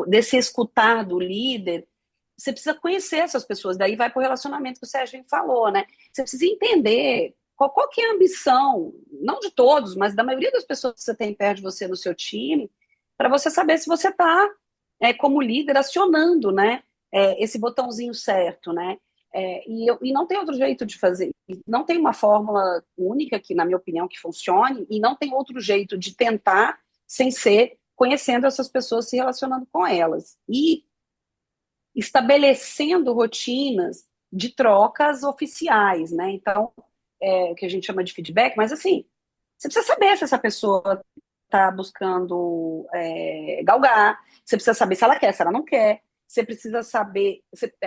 desse escutar do líder, você precisa conhecer essas pessoas, daí vai para o relacionamento que o Sérgio falou, né? Você precisa entender qual que é a ambição, não de todos, mas da maioria das pessoas que você tem perto de você no seu time, para você saber se você está, como líder, acionando, né, esse botãozinho certo, né? E não tem outro jeito de fazer, não tem uma fórmula única que, na minha opinião, que funcione, e não tem outro jeito de tentar sem ser conhecendo essas pessoas, se relacionando com elas. E estabelecendo rotinas de trocas oficiais, né? Então, o que a gente chama de feedback, mas assim, você precisa saber se essa pessoa está buscando galgar, você precisa saber se ela quer, se ela não quer, você precisa saber,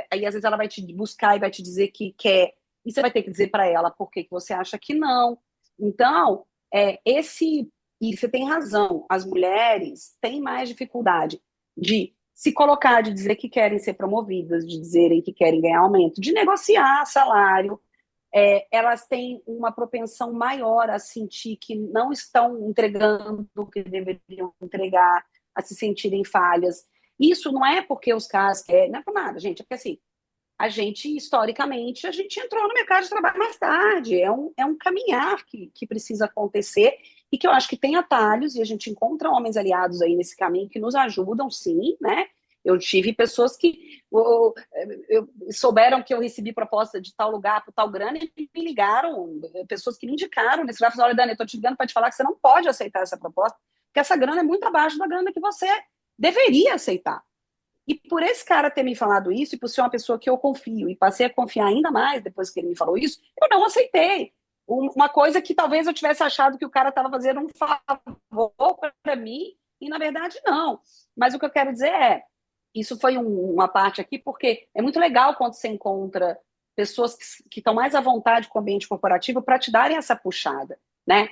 aí às vezes ela vai te buscar e vai te dizer que quer, e você vai ter que dizer para ela por que você acha que não. Então, e você tem razão, as mulheres têm mais dificuldade de se colocar, de dizer que querem ser promovidas, de dizerem que querem ganhar aumento, de negociar salário. Elas têm uma propensão maior a sentir que não estão entregando o que deveriam entregar, a se sentirem falhas. Isso não é porque os caras querem, não é por nada, gente, é porque assim, a gente, historicamente, a gente entrou no mercado de trabalho mais tarde, é um caminhar que precisa acontecer, e que eu acho que tem atalhos, e a gente encontra homens aliados aí nesse caminho que nos ajudam, sim, né? Eu tive pessoas que souberam que eu recebi proposta de tal lugar por tal grana e me ligaram, pessoas que me indicaram nesse lugar, falaram: olha, Dani, eu estou te ligando para te falar que você não pode aceitar essa proposta, porque essa grana é muito abaixo da grana que você deveria aceitar. E por esse cara ter me falado isso, e por ser uma pessoa que eu confio, e passei a confiar ainda mais depois que ele me falou isso, eu não aceitei. Uma coisa que talvez eu tivesse achado que o cara estava fazendo um favor para mim, e na verdade não. Mas o que eu quero dizer isso foi uma parte aqui, porque é muito legal quando você encontra pessoas que estão mais à vontade com o ambiente corporativo para te darem essa puxada, né?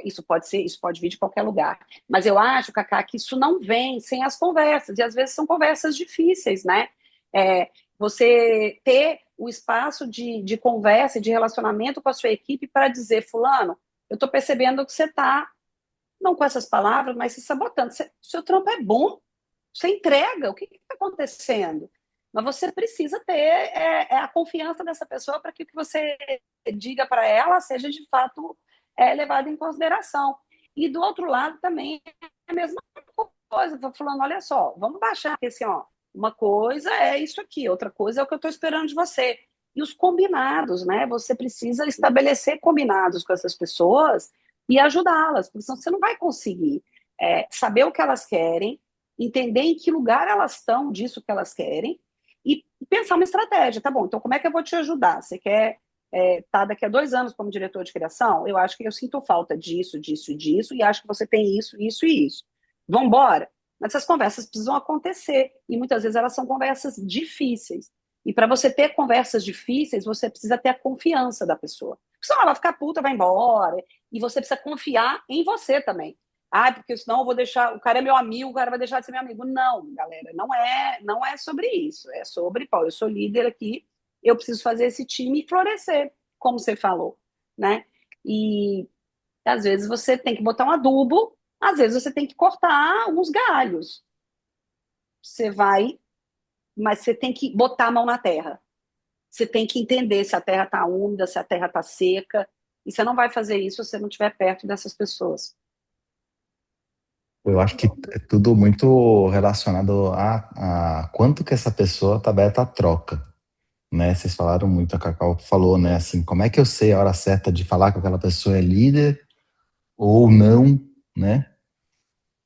Isso pode vir de qualquer lugar. Mas eu acho, Cacá, que isso não vem sem as conversas, e às vezes são conversas difíceis, né? Você ter o espaço de conversa e de relacionamento com a sua equipe para dizer: fulano, eu estou percebendo que você está, não com essas palavras, mas se sabotando. Seu trampo é bom, você entrega, o que está acontecendo? Mas você precisa ter a confiança dessa pessoa para que o que você diga para ela seja de fato levado em consideração. E do outro lado também é a mesma coisa. Estou falando: olha só, vamos baixar, porque assim, uma coisa é isso aqui, outra coisa é o que eu estou esperando de você. E os combinados, né? Você precisa estabelecer combinados com essas pessoas e ajudá-las, porque senão você não vai conseguir saber o que elas querem, entender em que lugar elas estão disso que elas querem e pensar uma estratégia. Tá bom, então como é que eu vou te ajudar? Você quer estar daqui a 2 anos como diretor de criação? Eu acho que eu sinto falta disso, disso e disso, e acho que você tem isso, isso e isso. Vamos embora? Mas essas conversas precisam acontecer, e muitas vezes elas são conversas difíceis. E para você ter conversas difíceis, você precisa ter a confiança da pessoa. Senão ela vai ficar puta, vai embora, e você precisa confiar em você também. Porque senão eu vou deixar, o cara é meu amigo, o cara vai deixar de ser meu amigo. Não, galera, não é sobre isso. É sobre, eu sou líder aqui, eu preciso fazer esse time florescer, como você falou, né? E às vezes você tem que botar um adubo, às vezes você tem que cortar uns galhos. Mas você tem que botar a mão na terra. Você tem que entender se a terra está úmida, se a terra está seca, e você não vai fazer isso se você não estiver perto dessas pessoas. Eu acho que é tudo muito relacionado a quanto que essa pessoa está aberta à troca, né? Vocês falaram muito, a Cacau falou, né? Assim, como é que eu sei a hora certa de falar que aquela pessoa é líder ou não, né?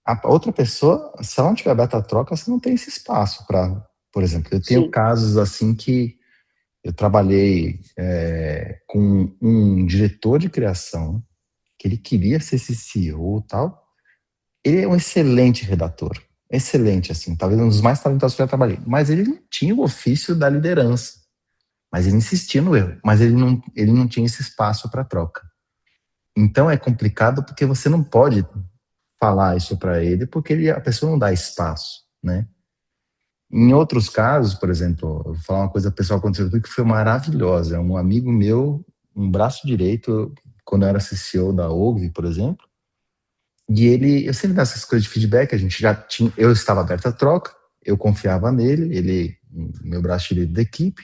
A outra pessoa, se ela não tiver aberta à troca, você não tem esse espaço para, por exemplo, eu tenho casos assim que eu trabalhei com um diretor de criação que ele queria ser esse CEO e tal. Ele é um excelente redator, excelente, assim, talvez um dos mais talentosos que eu já trabalhei, mas ele não tinha o ofício da liderança, mas ele insistia no erro, mas ele não tinha esse espaço para troca. Então é complicado porque você não pode falar isso para ele, porque a pessoa não dá espaço, né? Em outros casos, por exemplo, eu vou falar uma coisa pessoal que aconteceu que foi maravilhosa. Um amigo meu, um braço direito, quando eu era CCO da OGV, por exemplo, e eu sempre dava essas coisas de feedback, eu estava aberto à troca, eu confiava nele, ele, meu braço direito da equipe.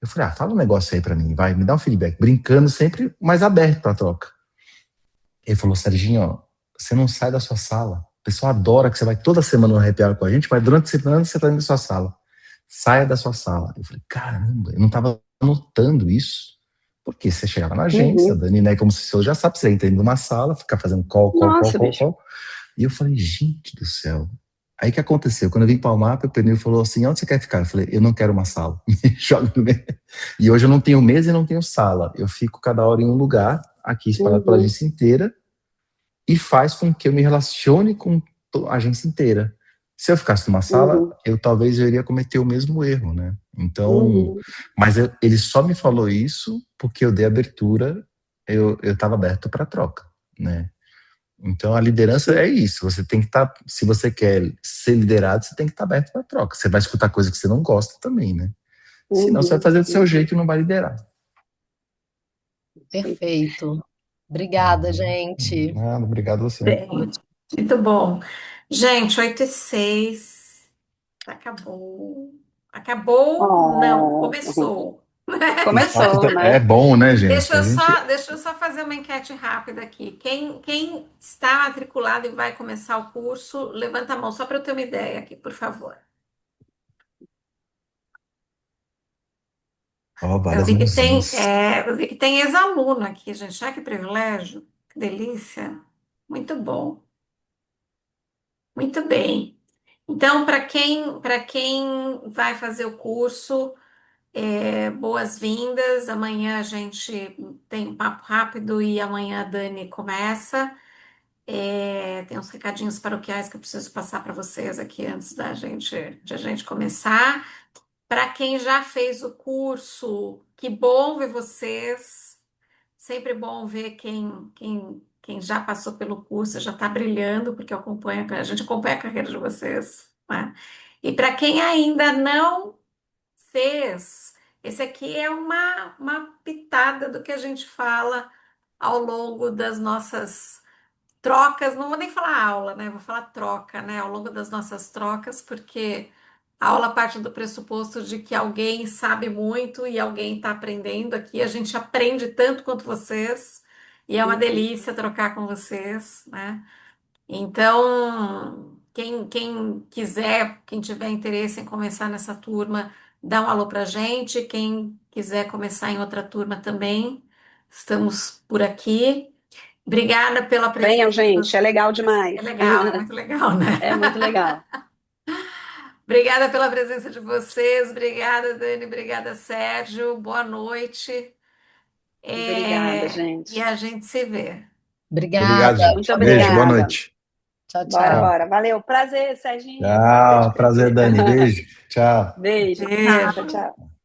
Eu falei: fala um negócio aí para mim, vai, me dá um feedback, brincando sempre, mas aberto para troca. Ele falou: Serginho, você não sai da sua sala. O pessoal adora que você vai toda semana no happy hour com a gente, mas durante a semana você está dentro da sua sala. Saia da sua sala. Eu falei: caramba, eu não estava anotando isso, porque você chegava na agência, a Dani, né, como se eu já sabe, você entra em uma sala, fica fazendo Nossa, bicho. call. E eu falei, gente do céu. Aí o que aconteceu? Quando eu vim para o mapa, o pneu falou assim: onde você quer ficar? Eu falei, eu não quero uma sala. Me joga no meio. E hoje eu não tenho mesa e não tenho sala. Eu fico cada hora em um lugar, aqui espalhado pela agência inteira, e faz com que eu me relacione com a agência inteira. Se eu ficasse numa sala, talvez eu iria cometer o mesmo erro, né? Então, mas ele só me falou isso porque eu dei abertura, eu estava aberto para troca, né? Então a liderança é isso, você tem que estar, se você quer ser liderado, você tem que estar aberto para troca. Você vai escutar coisa que você não gosta também, né? Senão você vai fazer do seu jeito e não vai liderar. Perfeito. Obrigada, gente. Obrigado a você. Bem, muito bom. Gente, 8:06. Acabou. Acabou? Não, começou. Começou, né? É bom, né, gente? Deixa eu só fazer uma enquete rápida aqui. Quem está matriculado e vai começar o curso, levanta a mão, só para eu ter uma ideia aqui, por favor. Eu Várias vi que tem, mãozinhas. eu vi que tem ex-aluno aqui, gente. Olha que privilégio, que delícia. Muito bom, muito bem. Então, para quem vai fazer o curso, boas-vindas. Amanhã a gente tem um papo rápido e amanhã a Dani começa. Tem uns recadinhos paroquiais que eu preciso passar para vocês aqui antes de a gente começar. Para quem já fez o curso, que bom ver vocês. Sempre bom ver quem já passou pelo curso, já está brilhando, porque a gente acompanha a carreira de vocês, né? E para quem ainda não fez, esse aqui é uma pitada do que a gente fala ao longo das nossas trocas. Não vou nem falar aula, né? Vou falar troca, né? Ao longo das nossas trocas, porque a aula parte do pressuposto de que alguém sabe muito e alguém está aprendendo aqui. A gente aprende tanto quanto vocês e é uma delícia trocar com vocês, né? Então, quem quiser, quem tiver interesse em começar nessa turma, dá um alô para a gente. Quem quiser começar em outra turma também, estamos por aqui. Obrigada pela Venham, presença de gente, é vocês. legal É demais. legal, é muito legal, né? É muito legal. Obrigada pela presença de vocês. Obrigada, Dani. Obrigada, Sérgio. Boa noite. Obrigada, E gente. a gente se vê. Obrigada. Obrigado, gente. Muito Boa Beijo, boa obrigada. noite. Tchau, Bora, tchau. bora. Valeu. Prazer, Serginho. Prazer te Tchau, prazer, conhecer. Dani. Beijo. Tchau. Beijo. Beijo. Tchau, tchau.